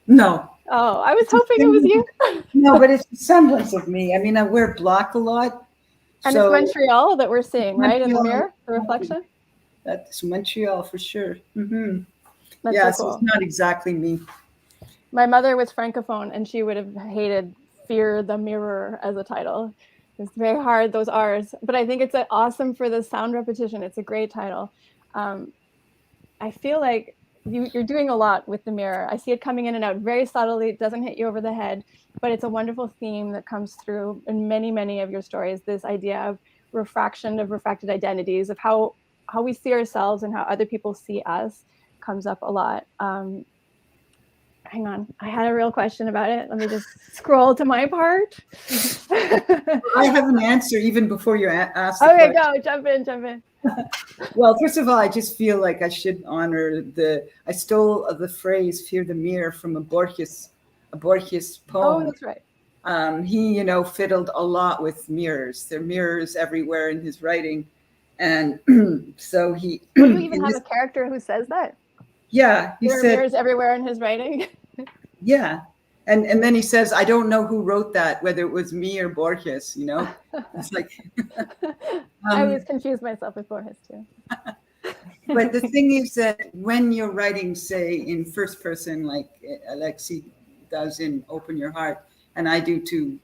No. Oh, I was hoping it was you. No, but it's a semblance of me. I mean, I wear black a lot. And it's Montreal that we're seeing, right? In the mirror, the reflection? That's Montreal for sure. Mm-hmm. That's Yeah, so cool. it's not exactly me. My mother was Francophone, and she would have hated Fear the Mirror as a title. It's very hard, those R's. But I think it's awesome for the sound repetition. It's a great title. I feel like you're doing a lot with the mirror. I see it coming in and out very subtly. It doesn't hit you over the head, but it's a wonderful theme that comes through in many, many of your stories. This idea of refraction, of refracted identities, of how we see ourselves and how other people see us comes up a lot. Hang on, I had a real question about it. Let me just scroll to my part. I have an answer even before you ask. Okay, go, jump in. Well, first of all, I just feel like I should honor I stole the phrase "fear the mirror" from a Borges poem. Oh, that's right. He, fiddled a lot with mirrors. There are mirrors everywhere in his writing, and so he. Do you even have a character who says that? Yeah, he there are mirrors everywhere in his writing. Yeah, and then he says, "I don't know who wrote that, whether it was me or Borges." It's like. I always confuse myself with Borges too. But the thing is that when you're writing, say, in first person, like Alexie does in Open Your Heart, and I do to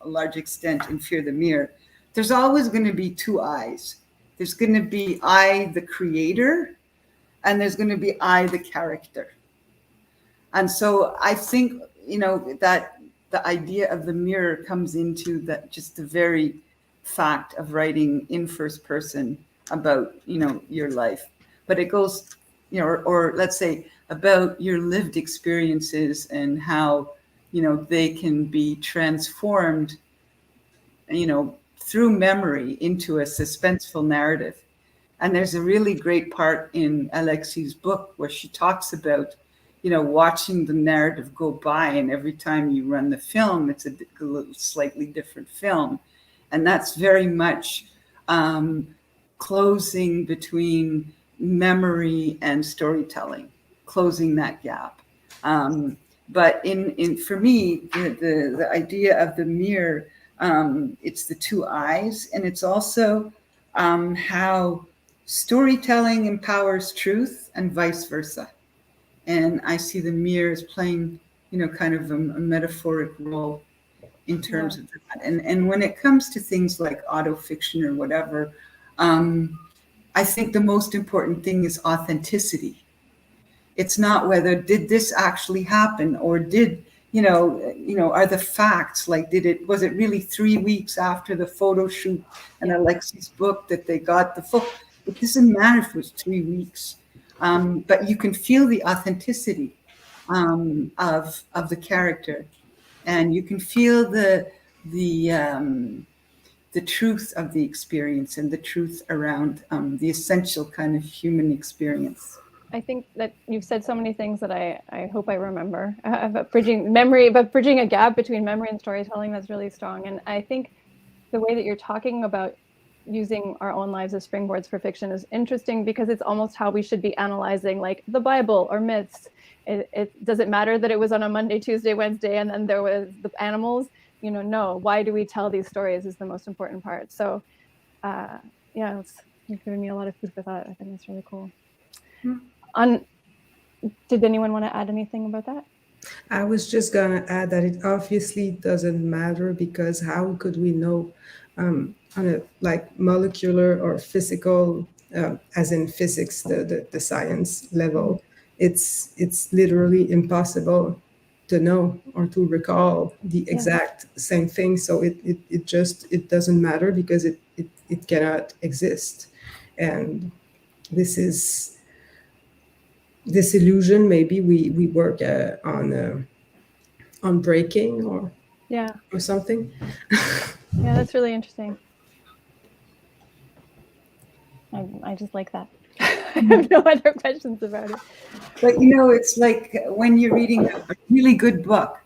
a large extent in Fear the Mirror, there's always going to be two I's. There's going to be I, the creator, and there's going to be I, the character. And so I think, that the idea of the mirror comes into that, just the very fact of writing in first person about, your life. But it goes, or let's say about your lived experiences and how, they can be transformed, through memory into a suspenseful narrative. And there's a really great part in Alexie's book where she talks about, watching the narrative go by, and every time you run the film, it's a little slightly different film. And that's very much closing between memory and storytelling, closing that gap. But for me, the idea of the mirror, it's the two eyes, and it's also how storytelling empowers truth and vice versa. And I see the mirror as playing, kind of a metaphoric role in terms of that. And when it comes to things like autofiction or whatever, I think the most important thing is authenticity. It's not whether did this actually happen, or did, are the facts, like was it really 3 weeks after the photo shoot and Alexie's book that they got the photo? It doesn't matter if it was 3 weeks. But you can feel the authenticity of the character, and you can feel the truth of the experience and the truth around the essential kind of human experience. I think that you've said so many things that I hope I remember about bridging a gap between memory and storytelling. That's really strong. And I think the way that you're talking about using our own lives as springboards for fiction is interesting, because it's almost how we should be analyzing like the Bible or myths. It does it matter that it was on a Monday, Tuesday, Wednesday, and then there was the animals? No. Why do we tell these stories is the most important part. So, you've given me a lot of food for thought. I think that's really cool. Did anyone want to add anything about that? I was just going to add that it obviously doesn't matter, because how could we know on a molecular or physical, as in physics, the science level, it's literally impossible to know or to recall the exact same thing. So it doesn't matter, because it cannot exist. And this illusion, maybe we work on breaking or something. Yeah, that's really interesting. I just like that. I have no other questions about it. But it's like when you're reading a really good book,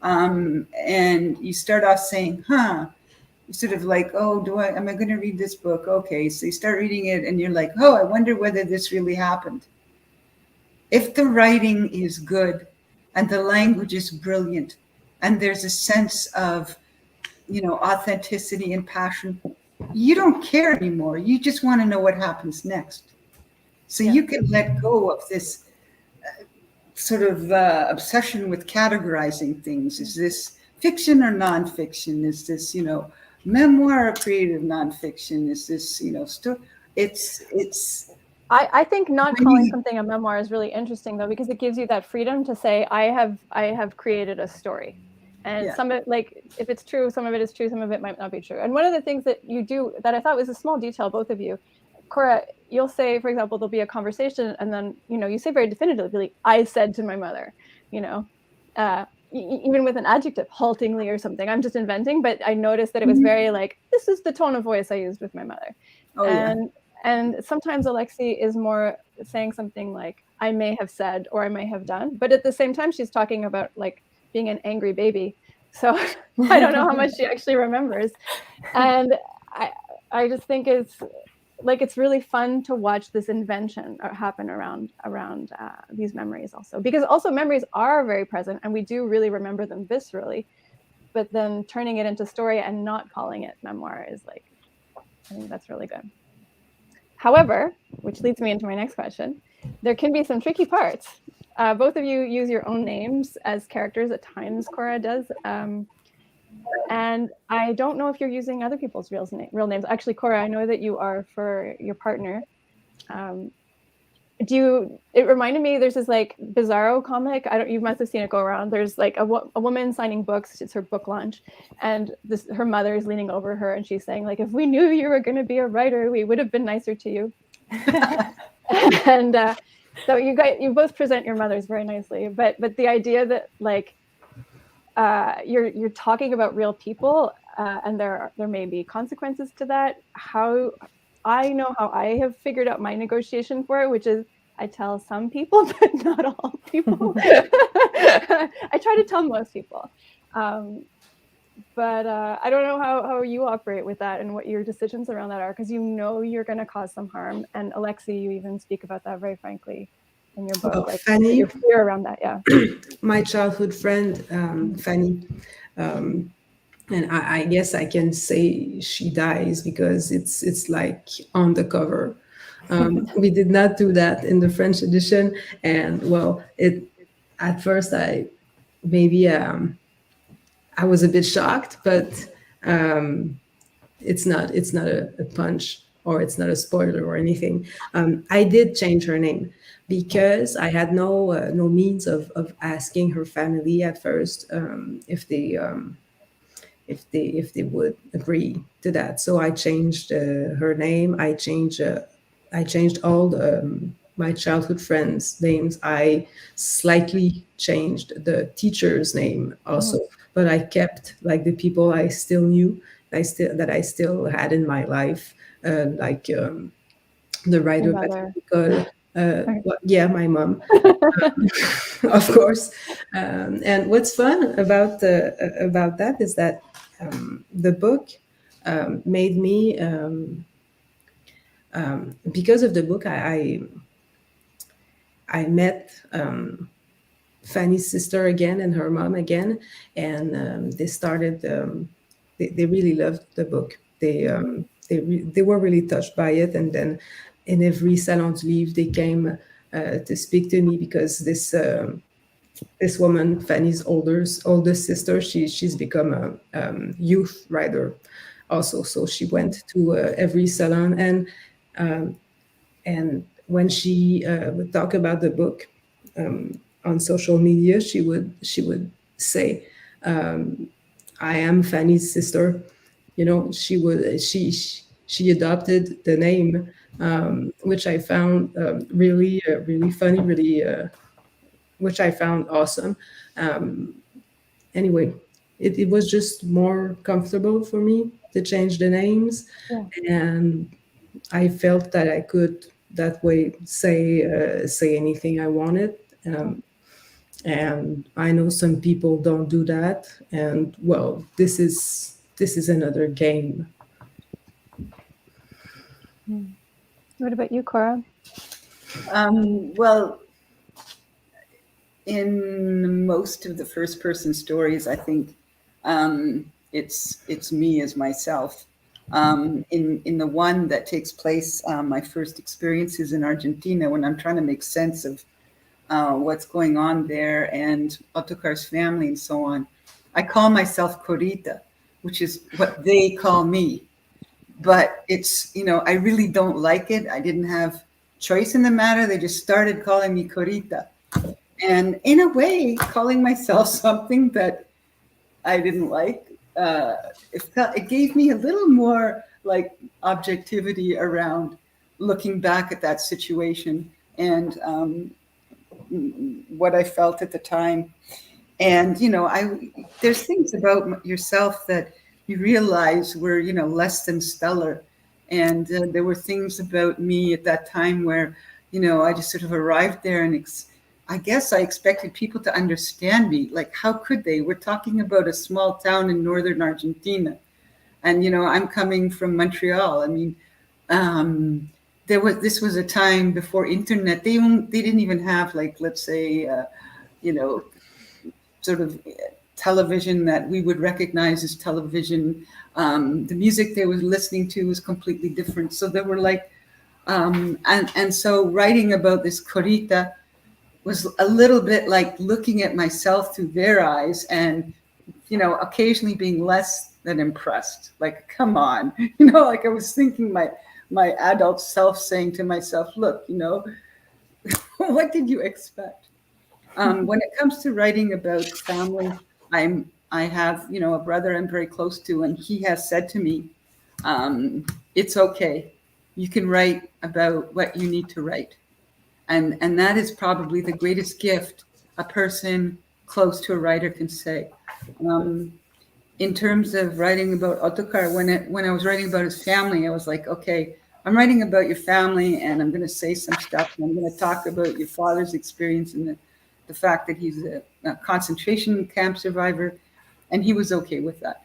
and you start off saying, you sort of like, am I going to read this book? Okay, so you start reading it and you're like, I wonder whether this really happened. If the writing is good and the language is brilliant and there's a sense of, authenticity and passion, you don't care anymore. You just want to know what happens next. So you can let go of this sort of obsession with categorizing things. Is this fiction or nonfiction? Is this, memoir or creative nonfiction? Is this, it's. I think not calling something a memoir is really interesting, though, because it gives you that freedom to say, I have created a story. And some of it, if it's true, some of it is true, some of it might not be true. And one of the things that you do that I thought was a small detail, both of you, Cora, you'll say, for example, there'll be a conversation, and then, you say very definitively, I said to my mother, even with an adjective, haltingly or something. I'm just inventing, but I noticed that it was very this is the tone of voice I used with my mother. And sometimes Alexie is more saying something like, I may have said, or I may have done, but at the same time, she's talking about being an angry baby. So I don't know how much she actually remembers. And I just think it's really fun to watch this invention happen around these memories also, because also memories are very present and we do really remember them viscerally, but then turning it into story and not calling it memoir is I think that's really good. However, which leads me into my next question, there can be some tricky parts Both of you use your own names as characters at times, Cora does. And I don't know if you're using other people's real names. Actually, Cora, I know that you are for your partner. It reminded me, there's this like Bizarro comic. You must have seen it go around. There's like a woman signing books. It's her book launch. And her mother is leaning over her and she's saying like, if we knew you were going to be a writer, we would have been nicer to you. And so you both present your mothers very nicely. But the idea that like, you're talking about real people and there may be consequences to that. I know how I have figured out my negotiation for it, which is I tell some people, but not all people. I try to tell most people. But I don't know how you operate with that and what your decisions around that are, because you know you're going to cause some harm. And Alexey, you even speak about that very frankly in your book. Like Fanny, your fear around that, yeah. My childhood friend, Fanny, and I guess I can say she dies because it's like on the cover. We did not do that in the French edition, and well, at first I was a bit shocked, but it's not a punch or it's not a spoiler or anything. I did change her name because I had no means of asking her family at first if they would agree to that. So I changed her name. I changed all my childhood friends' names. I slightly changed the teacher's name also, but I kept like the people I still knew, that I still had in my life, like the writer Nicole. Yeah, my mom, of course. And what's fun about that is that the book made me, because of the book, I met Fanny's sister again and her mom again, and they started. They really loved the book. They were really touched by it, and then in every Salon du Livre they came to speak to me because this woman, Fanny's oldest sister, she's become a youth writer also. So she went to every salon, and when she would talk about the book on social media, she would say, "I am Fanny's sister." You know, she adopted the name, which I found really funny, really, which I found awesome. Anyway, it was just more comfortable for me to change the names, and I felt that I could that way say anything I wanted. And I know some people don't do that, and well, this is another game. What about you, Cora? Well, in most of the first person stories, I think it's me as myself. In the one that takes place, my first experiences in Argentina, when I'm trying to make sense of what's going on there and Otokar's family and so on, I call myself Corita, which is what they call me. But it's, I really don't like it. I didn't have choice in the matter. They just started calling me Corita. And in a way, calling myself something that I didn't like, it gave me a little more like objectivity around looking back at that situation and what I felt at the time. And, there's things about yourself that you realize were, less than stellar. And there were things about me at that time where, I just sort of arrived there and I guess I expected people to understand me. Like, how could they? We're talking about a small town in northern Argentina. And, I'm coming from Montreal. I mean, this was a time before internet. They didn't even have, like, let's say, sort of television that we would recognize as television. The music they were listening to was completely different. So there were like, and so writing about this Corita was a little bit like looking at myself through their eyes and, you know, occasionally being less than impressed. Like, come on, you know, like I was thinking my adult self saying to myself, look, you know, what did you expect? When it comes to writing about family, I have, you know, a brother I'm very close to, and he has said to me, it's okay. You can write about what you need to write. And that is probably the greatest gift a person close to a writer can say. In terms of writing about Ottokar, when I was writing about his family, I was like, okay, I'm writing about your family, and I'm going to say some stuff, and I'm going to talk about your father's experience and the fact that he's a concentration camp survivor, and he was okay with that.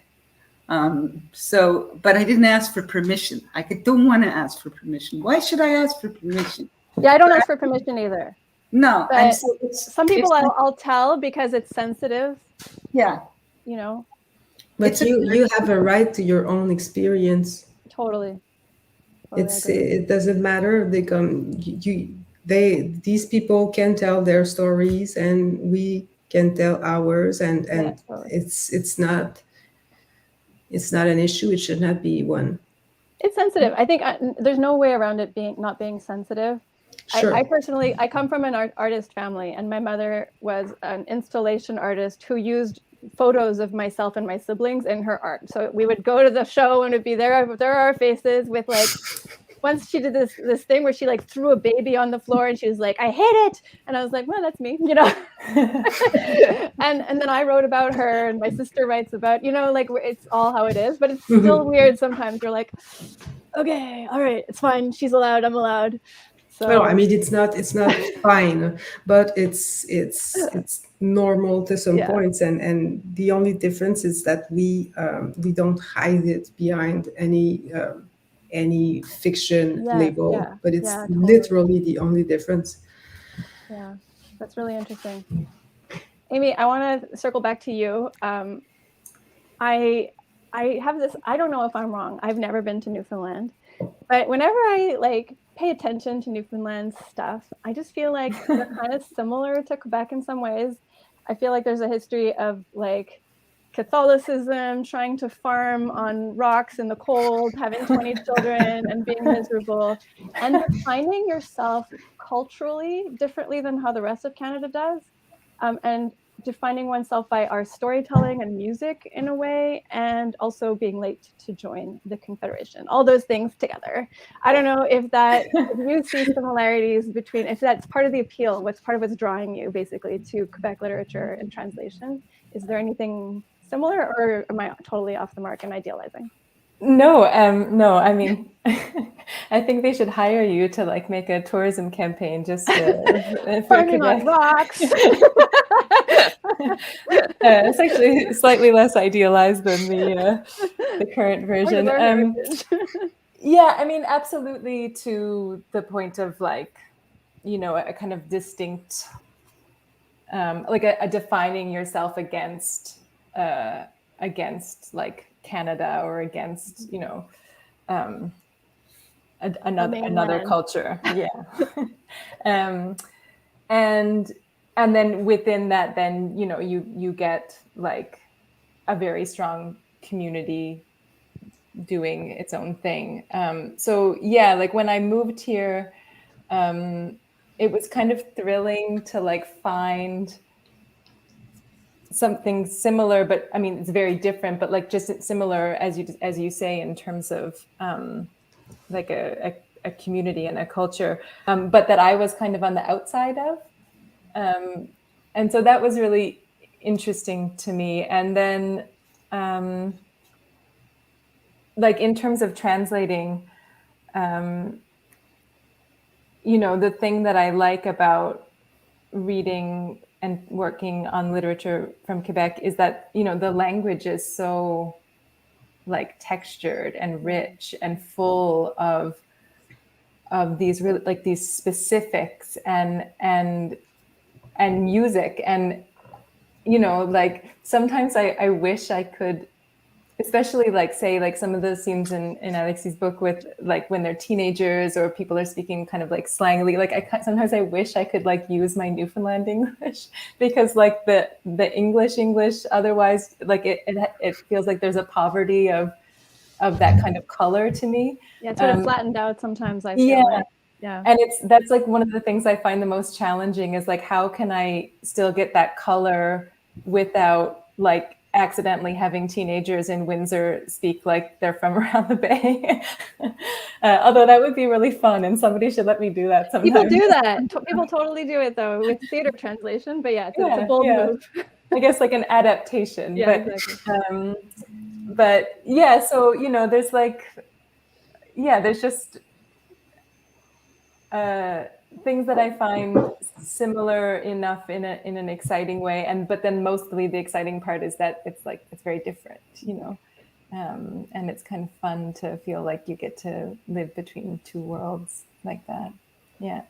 But I didn't ask for permission. Don't want to ask for permission. Why should I ask for permission? Yeah, I don't ask for permission either. No, but some people I'll tell because it's sensitive. Yeah, you know. But you have a right to your own experience. Totally. It doesn't matter. These people can tell their stories and we can tell ours, and totally. it's not an issue. It should not be one. It's sensitive. I think there's no way around it not being sensitive. Sure. I personally come from an artist family, and my mother was an installation artist who used photos of myself and my siblings in her art. So we would go to the show and it'd be there are our faces with like, once she did this thing where she like threw a baby on the floor and she was like, I hate it. And I was like, well, that's me, you know. and then I wrote about her, and my sister writes about, you know, like it's all how it is, but it's still weird sometimes. You're like, okay, all right, it's fine. She's allowed, I'm allowed. So, no, I mean it's not fine, but it's normal to some points, and the only difference is that we don't hide it behind any fiction label, but it's literally the only difference. Yeah, that's really interesting. Aimee, I want to circle back to you. I have this, I don't know if I'm wrong. I've never been to Newfoundland, but whenever I like pay attention to Newfoundland stuff, I just feel like they're kind of similar to Quebec in some ways. I feel like there's a history of like Catholicism, trying to farm on rocks in the cold, having 20 children and being miserable, and defining yourself culturally differently than how the rest of Canada does, and defining oneself by our storytelling and music in a way, and also being late to join the Confederation. All those things together. I don't know if you see similarities between, if that's part of the appeal, part of what's drawing you basically to Quebec literature and translation. Is there anything similar, or am I totally off the mark and idealizing? No, I mean, I think they should hire you to like make a tourism campaign just for farming on rocks. It's actually slightly less idealized than the current version. Yeah, I mean, absolutely, to the point of like, you know, a kind of distinct, like a defining yourself against like Canada, or against, you know, another culture. Yeah. And then within that, then, you know, you get like a very strong community doing its own thing. So yeah, like when I moved here, it was kind of thrilling to like find something similar, but I mean, it's very different, but like just similar, as you say, in terms of like a community and a culture, but that I was kind of on the outside of. And so that was really interesting to me. And then like in terms of translating, you know, the thing that I like about reading and working on literature from Quebec is that, you know, the language is so like textured and rich and full of these really like these specifics and music. And, you know, like sometimes I wish I could especially like say like some of those scenes in Alexie's book with like when they're teenagers or people are speaking kind of like slangily, like sometimes I wish I could like use my Newfoundland English because like the English otherwise like it feels like there's a poverty of that kind of color to me. Yeah, it's sort of flattened out sometimes, I feel yeah. like. Yeah. And that's like one of the things I find the most challenging is like, how can I still get that color without like accidentally having teenagers in Windsor speak like they're from around the Bay? Although that would be really fun and somebody should let me do that sometime. People do that. People totally do it though with theater translation, but it's a bold move. I guess like an adaptation. Yeah, but, exactly. But yeah, so, you know, there's like, there's just things that I find similar enough in an exciting way, but then mostly the exciting part is that it's very different, you know, and it's kind of fun to feel like you get to live between two worlds like that. Yeah.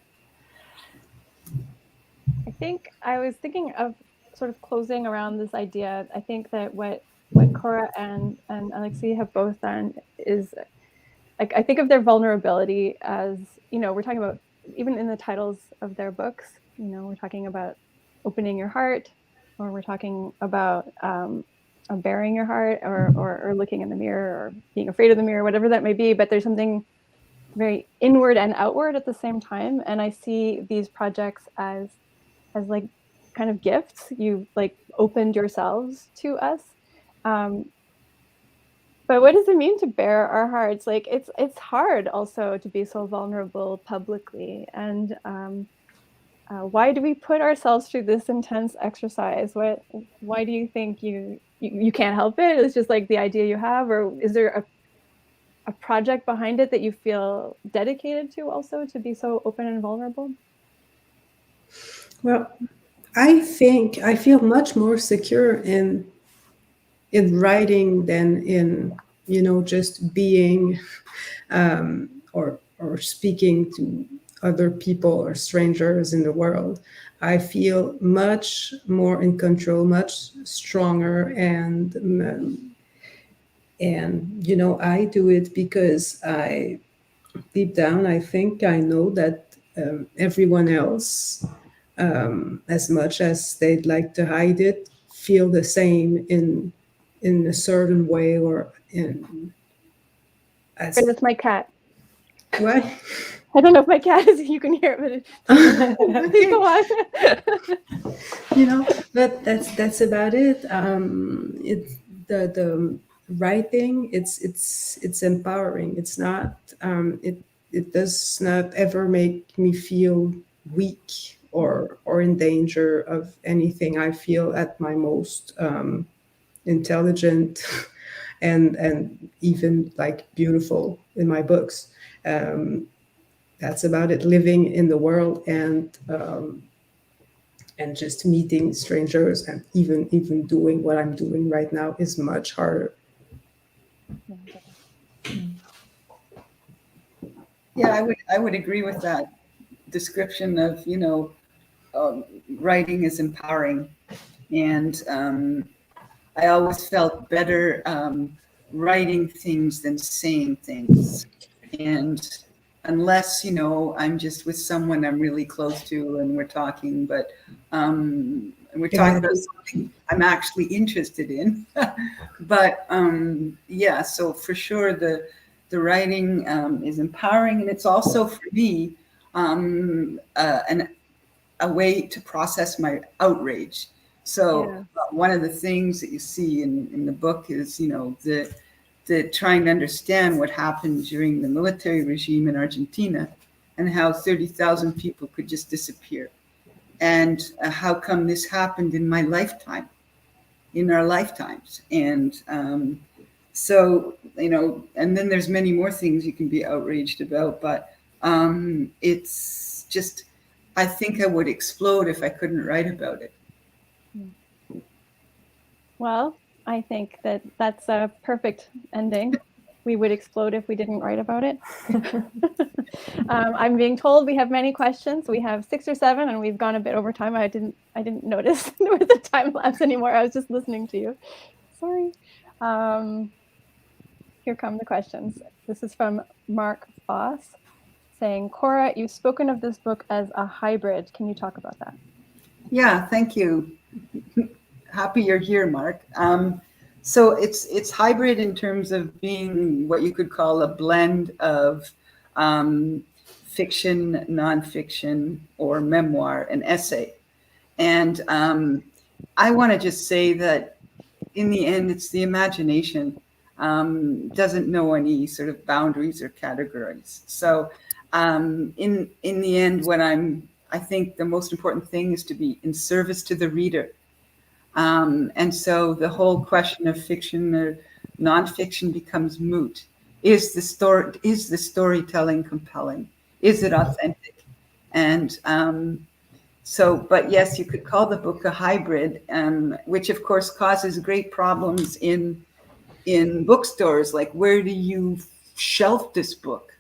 I think I was thinking of sort of closing around this idea. I think that what Cora and Alexie have both done is, like, I think of their vulnerability as, you know, we're talking about, even in the titles of their books, you know, we're talking about opening your heart, or we're talking about baring your heart, or looking in the mirror, or being afraid of the mirror, whatever that may be. But there's something very inward and outward at the same time. And I see these projects as like kind of gifts. You like opened yourselves to us. But what does it mean to bare our hearts? Like it's hard also to be so vulnerable publicly. And why do we put ourselves through this intense exercise? Why do you think you can't help it? It's just like the idea you have, or is there a project behind it that you feel dedicated to also, to be so open and vulnerable? Well, I think I feel much more secure in writing than in, you know, just being or speaking to other people or strangers in the world. I feel much more in control, much stronger, and you know, I do it because deep down I think I know that everyone else, as much as they'd like to hide it, feel the same in a certain way, or in as That's my cat. what? I don't know if my cat is, you can hear it, but please go on. You know, but that's about it. It's the writing. It's empowering. It's not. It does not ever make me feel weak or in danger of anything. I feel at my most intelligent and even like beautiful in my books. That's about it. Living in the world and just meeting strangers, and even doing what I'm doing right now is much harder. Yeah, I would agree with that description of, you know, writing is empowering, and I always felt better writing things than saying things. And unless, you know, I'm just with someone I'm really close to and we're talking, but we're talking about something I'm actually interested in. But yeah, so for sure the writing is empowering, and it's also for me a way to process my outrage. So one of the things that you see in the book is, you know, the trying to understand what happened during the military regime in Argentina, and how 30,000 people could just disappear. And how come this happened in my lifetime, in our lifetimes? And so, you know, and then there's many more things you can be outraged about, but it's just, I think I would explode if I couldn't write about it. Well, I think that's a perfect ending. We would explode if we didn't write about it. I'm being told we have many questions. We have 6 or 7, and we've gone a bit over time. I didn't notice there was a time lapse anymore. I was just listening to you. Sorry. Here come the questions. This is from Mark Foss saying, Cora, you've spoken of this book as a hybrid. Can you talk about that? Yeah, thank you. Happy you're here, Mark. So it's hybrid in terms of being what you could call a blend of fiction, nonfiction, or memoir and essay. And I want to just say that in the end, it's the imagination, doesn't know any sort of boundaries or categories. So in the end, I think the most important thing is to be in service to the reader. And so the whole question of fiction or nonfiction becomes moot. Is the storytelling compelling? Is it authentic? And but yes, you could call the book a hybrid, which of course causes great problems in bookstores. Like, where do you shelf this book?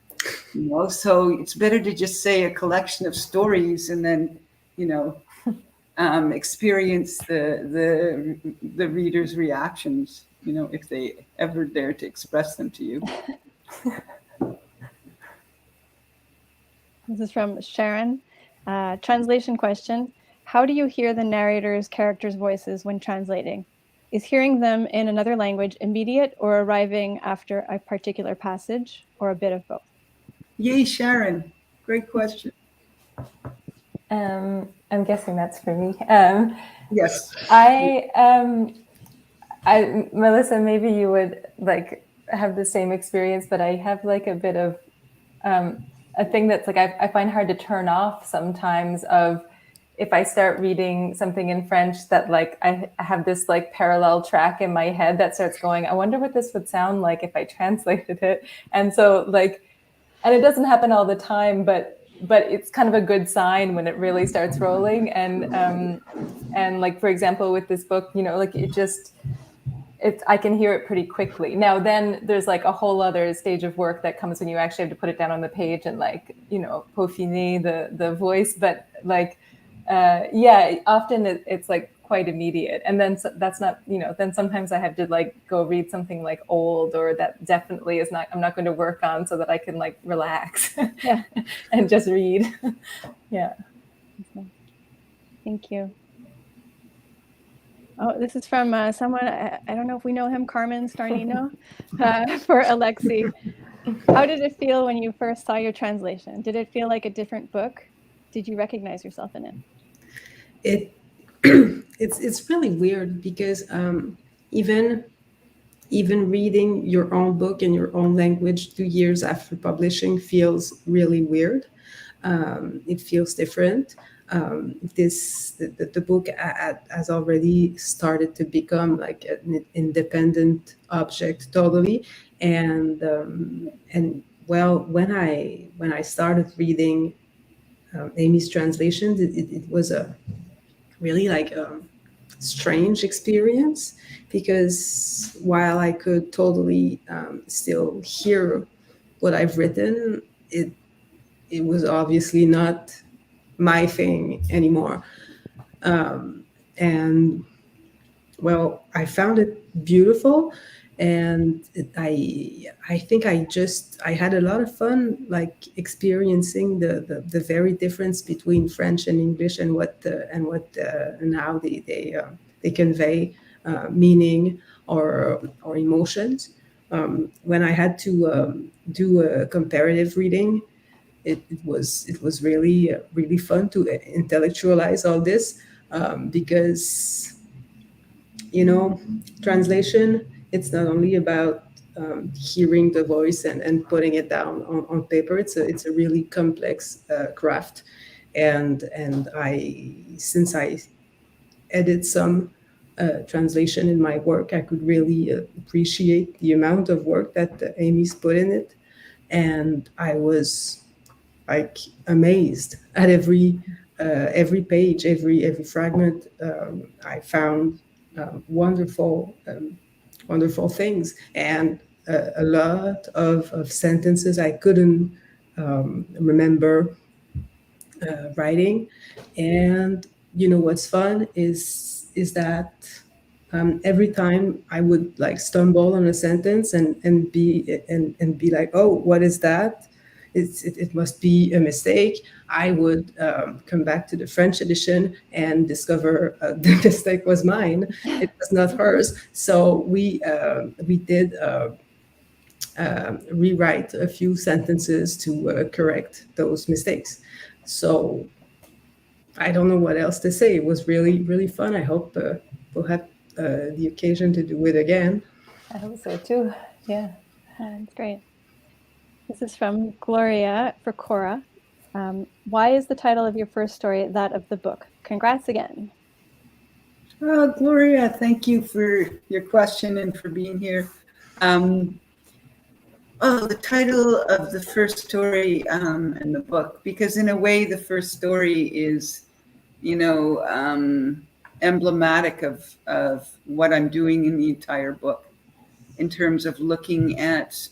So it's better to just say a collection of stories, and then experience the reader's reactions, if they ever dare to express them to you. This is from Sharon. Translation question. How do you hear the narrator's characters' voices when translating? Is hearing them in another language immediate or arriving after a particular passage, or a bit of both? Yay, Sharon. Great question. I'm guessing that's for me. Yes. Melissa, maybe you would have the same experience, but I have a bit of a thing that's I find hard to turn off sometimes, of if I start reading something in French that I have this parallel track in my head that starts going, I wonder what this would sound like if I translated it. And so and it doesn't happen all the time, but it's kind of a good sign when it really starts rolling. And for example, with this book, I can hear it pretty quickly. Now, then there's a whole other stage of work that comes when you actually have to put it down on the page and peaufiner the voice. But often it's quite immediate. And then that's not, then sometimes I have to go read something old, or that definitely is not, I'm not going to work on, so that I can relax and just read. Yeah. Thank you. Oh, this is from someone, I don't know if we know him, Carmen Starnino, for Alexie. How did it feel when you first saw your translation? Did it feel like a different book? Did you recognize yourself in it? It's really weird, because even reading your own book in your own language 2 years after publishing feels really weird. It feels different. The book has already started to become an independent object totally, and when I started reading Aimee's translations, it was a really a strange experience, because while I could totally still hear what I've written, it was obviously not my thing anymore. And well, I found it beautiful, and I think I had a lot of fun experiencing the very difference between French and English, and how they convey meaning or emotions. When I had to do a comparative reading, it was really fun to intellectualize all this, because translation, it's not only about hearing the voice and putting it down on paper. It's a really complex craft, and since I edit some translation in my work, I could really appreciate the amount of work that Aimee's put in it, and I was amazed at every page, every fragment. I found wonderful things, and a lot of sentences I couldn't remember writing. And what's fun is that every time I would like stumble on a sentence and be like, oh, what is that? It must be a mistake. I would come back to the French edition and discover the mistake was mine. It was not hers. So we did rewrite a few sentences to correct those mistakes. So I don't know what else to say. It was really, really fun. I hope we'll have the occasion to do it again. I hope so too. Yeah. That's great. This is from Gloria for Cora. Why is the title of your first story that of the book? Congrats again. Gloria, thank you for your question and for being here. The title of the first story in the book, because in a way the first story is, emblematic of what I'm doing in the entire book in terms of looking at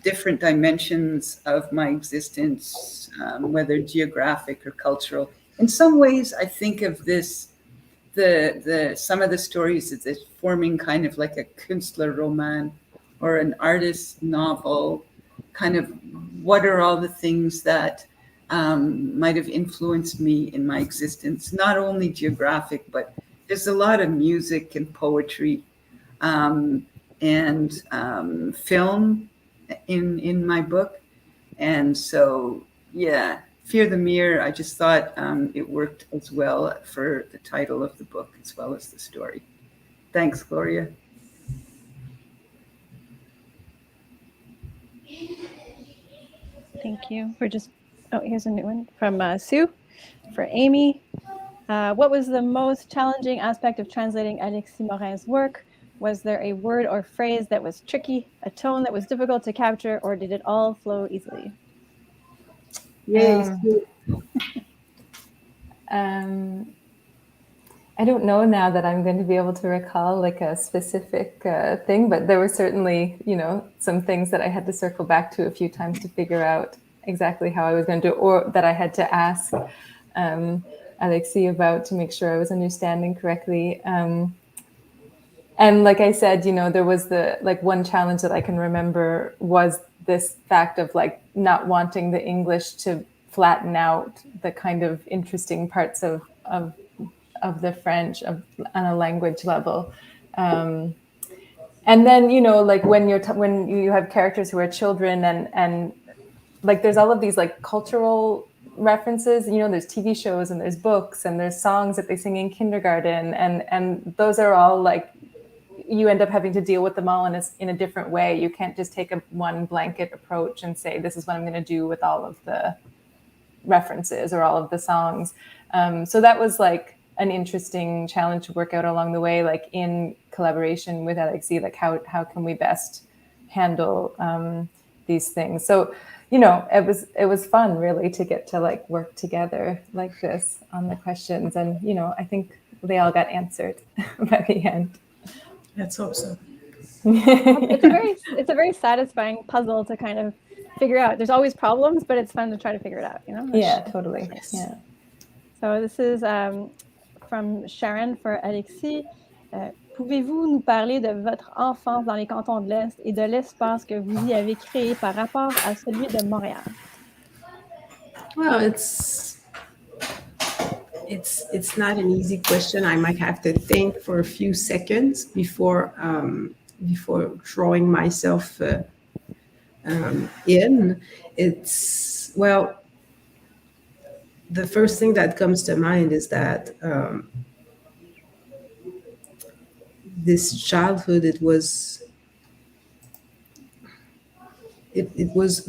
different dimensions of my existence, whether geographic or cultural. In some ways, I think of this, some of the stories as forming kind of like a Künstlerroman or an artist's novel, kind of what are all the things that might have influenced me in my existence, not only geographic, but there's a lot of music and poetry and film in my book. And so, yeah, Fear the Mirror, I just thought it worked as well for the title of the book as well as the story. Thanks, Gloria. Thank you. Here's a new one from Sue for Aimee. What was the most challenging aspect of translating Alexie Morin's work? Was there a word or phrase that was tricky, a tone that was difficult to capture, or did it all flow easily? Yes. I don't know now that I'm going to be able to recall like a specific thing, but there were certainly, some things that I had to circle back to a few times to figure out exactly how I was going to do it, or that I had to ask Alexey about to make sure I was understanding correctly. And like I said, there was one challenge that I can remember was this fact of like not wanting the English to flatten out the kind of interesting parts of the French on a language level. And then, when you have characters who are children and like there's all of these like cultural references, there's TV shows and there's books and there's songs that they sing in kindergarten. And those are all like, you end up having to deal with them all in a different way. You can't just take one blanket approach and say, this is what I'm going to do with all of the references or all of the songs. So that was like an interesting challenge to work out along the way, like in collaboration with Alexey, like how can we best handle these things. So, it was fun really to get to like work together like this on the questions. And, I think they all got answered by the end. Let's hope so. It's a very satisfying puzzle to kind of figure out. There's always problems, but it's fun to try to figure it out, Yeah, totally. Nice. Yeah. So this is from Sharon for Alexey. Pouvez-vous nous parler de votre enfance dans les cantons de l'Est et de l'espace que vous y avez créé par rapport à celui de Montréal? Well, it's not an easy question. I might have to think for a few seconds before drawing myself in. The first thing that comes to mind is that this childhood, it was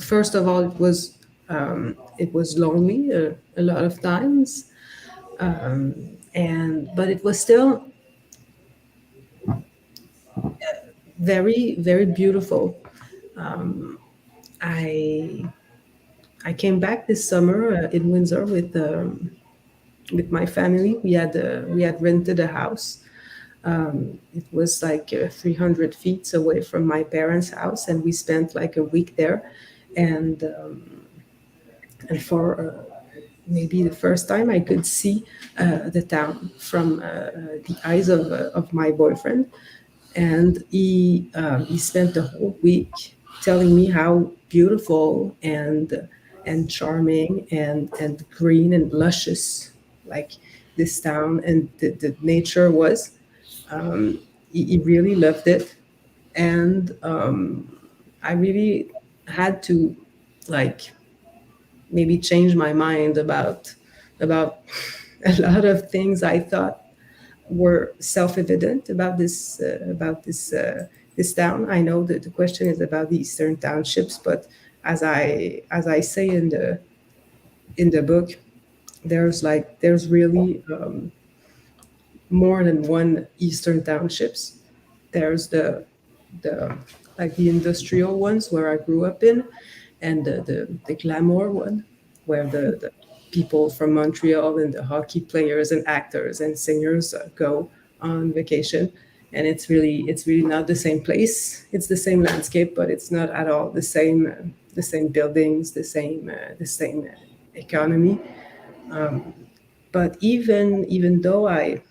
first of all, it was lonely a lot of times, but it was still very, very beautiful. I came back this summer in Windsor with my family. We had rented a house. It was like 300 feet away from my parents' house, and we spent like a week there. And maybe the first time I could see the town from the eyes of my boyfriend. And he spent the whole week telling me how beautiful and charming and green and luscious like this town and the nature was. He really loved it, and I really had to like maybe change my mind about a lot of things I thought were self-evident about this town. I know that the question is about the Eastern Townships, but as I say in the book, there's really more than one Eastern Townships. There's the like the industrial ones where I grew up in, and the glamour one where the people from Montreal and the hockey players and actors and singers go on vacation. And it's really not the same place. It's the same landscape, but it's not at all the same buildings, the same economy. But even though I've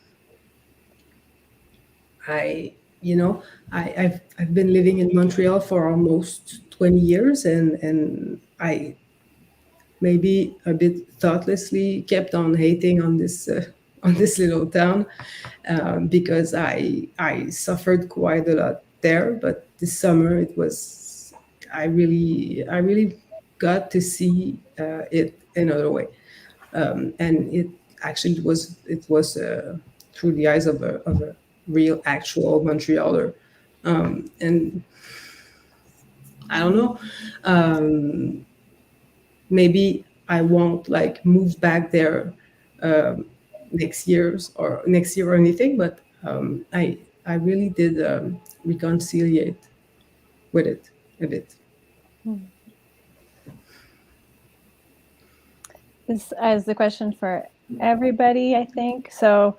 been living in Montreal for almost 20 years, and I maybe a bit thoughtlessly kept on hating on this little town because I suffered quite a lot there. But this summer I really got to see it another way, and it actually was through the eyes of a real actual Montrealer, and I don't know. Maybe I won't like move back there next year or anything, but I really did reconciliate with it a bit. This is the question for everybody, I think. So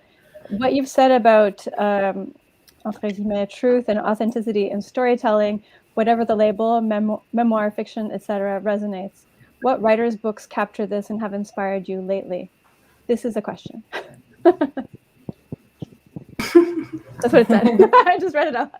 what you've said about entre guillemets, truth and authenticity in storytelling, whatever the label, memoir, fiction, etc., resonates. What writers' books capture this and have inspired you lately? This is a question. That's what it said. I just read it out.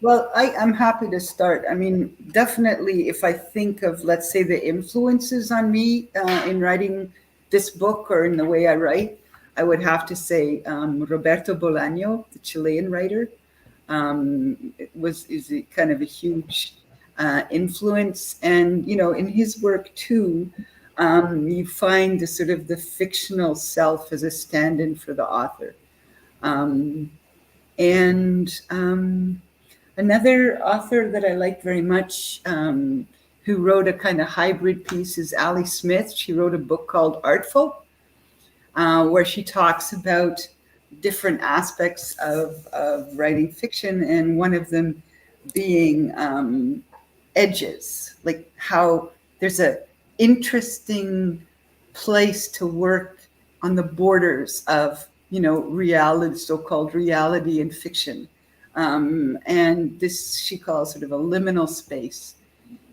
Well, I'm happy to start. I mean, definitely, if I think of, let's say, the influences on me in writing this book or in the way I write, I would have to say Roberto Bolaño, the Chilean writer, is a kind of a huge influence. And, in his work, too, you find the sort of the fictional self as a stand-in for the author. Another author that I like very much, who wrote a kind of hybrid piece, is Ali Smith. She wrote a book called Artful, where she talks about different aspects of writing fiction, and one of them being edges, like how there's a interesting place to work on the borders of, reality, so-called reality and fiction. And this she calls sort of a liminal space.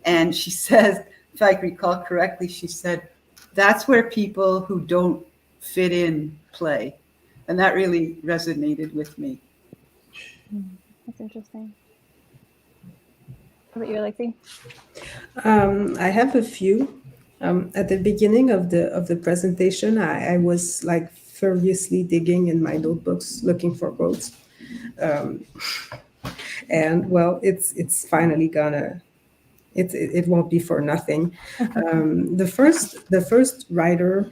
And she says, if I recall correctly, she said, that's where people who don't fit in play. And that really resonated with me. That's interesting. How about you, Alexie? I have a few. At the beginning of the presentation, I was like furiously digging in my notebooks looking for quotes. And well, it's finally gonna. It won't be for nothing. The first writer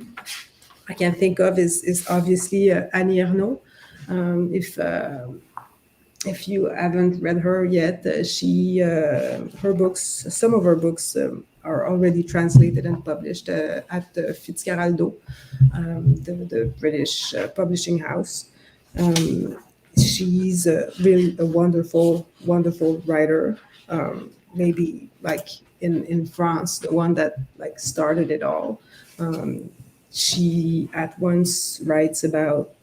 I can think of is obviously Annie Ernaux. If you haven't read her yet, some of her books are already translated and published at Fitzcarraldo, the British publishing house. She's really a wonderful writer. Maybe like in France, the one that like started it all. She at once writes about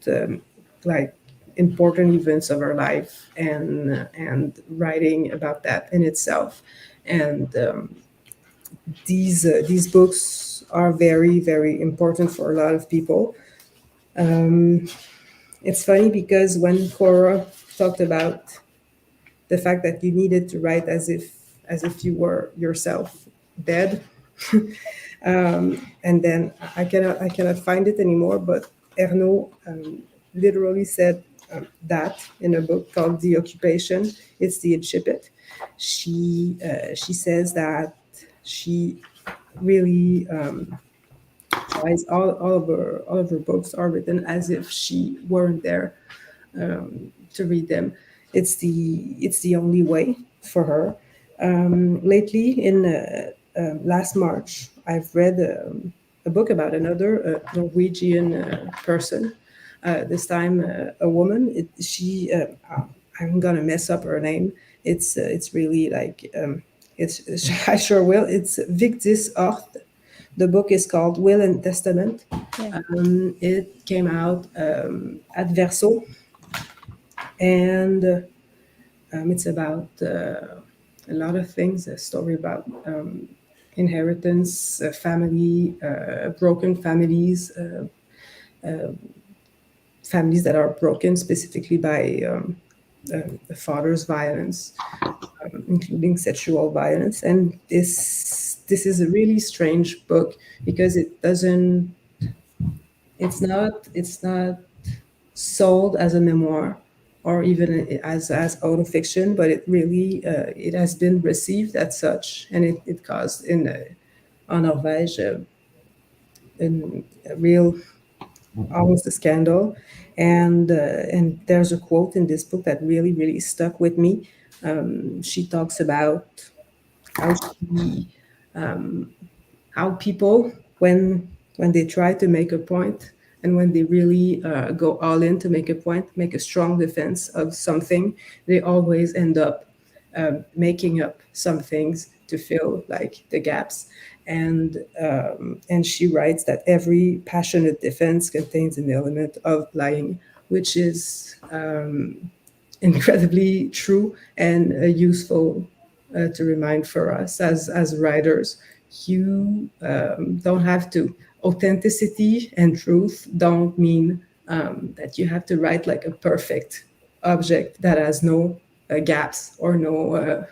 like important events of her life and writing about that in itself, and these books are very, very important for a lot of people. It's funny because when Cora talked about the fact that you needed to write as if you were yourself dead, and then I cannot find it anymore. But Ernaud literally said that in a book called The Occupation. It's the incipit. She says that she really tries all of her books are written as if she weren't there to read them. It's the only way for her. Lately, in last March, I've read a book about another Norwegian person. This time, a woman. I'm gonna mess up her name. It's really like I sure will. It's Victis Ort. The book is called Will and Testament. Yeah. It came out at Verso, and it's about a lot of things. A story about inheritance, family, broken families, families that are broken specifically by the father's violence, including sexual violence. And this is a really strange book because it's not sold as a memoir or even as autofiction, but it really it has been received as such, and it caused in Norvège a real, almost a scandal. And there's a quote in this book that really, really stuck with me. She talks about how people, when they try to make a point, and when they really go all in to make a point, make a strong defense of something, they always end up making up some things to fill like the gaps. And she writes that every passionate defense contains an element of lying, which is incredibly true and useful to remind for us as writers. You don't have to. Authenticity and truth don't mean that you have to write like a perfect object that has no gaps or no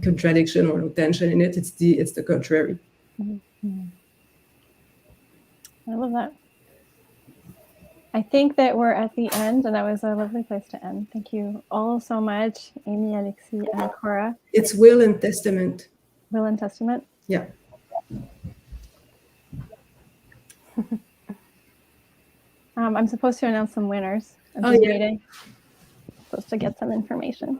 contradiction or no tension in it. It's the contrary. Mm-hmm. I love that. I think that we're at the end, and that was a lovely place to end. Thank you all so much, Aimee, Alexie, and Cora. It's Will and Testament. Will and Testament? Yeah. I'm supposed to announce some winners. I'm just waiting. I'm supposed to get some information.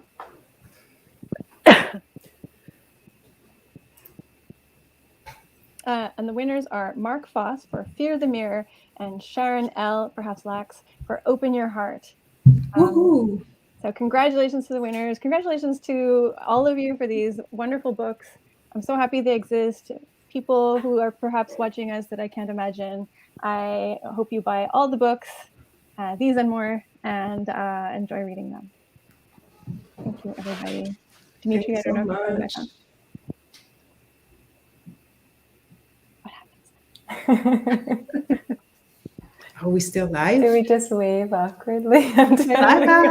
And the winners are Mark Foss for Fear the Mirror and Sharon L., perhaps Lax, for Open Your Heart. Woohoo! So congratulations to the winners. Congratulations to all of you for these wonderful books. I'm so happy they exist. People who are perhaps watching us that I can't imagine. I hope you buy all the books, these and more, and enjoy reading them. Thank you, everybody. Dimitri, I don't know if you're back on. Are we still live? Do we just wave awkwardly? Bye.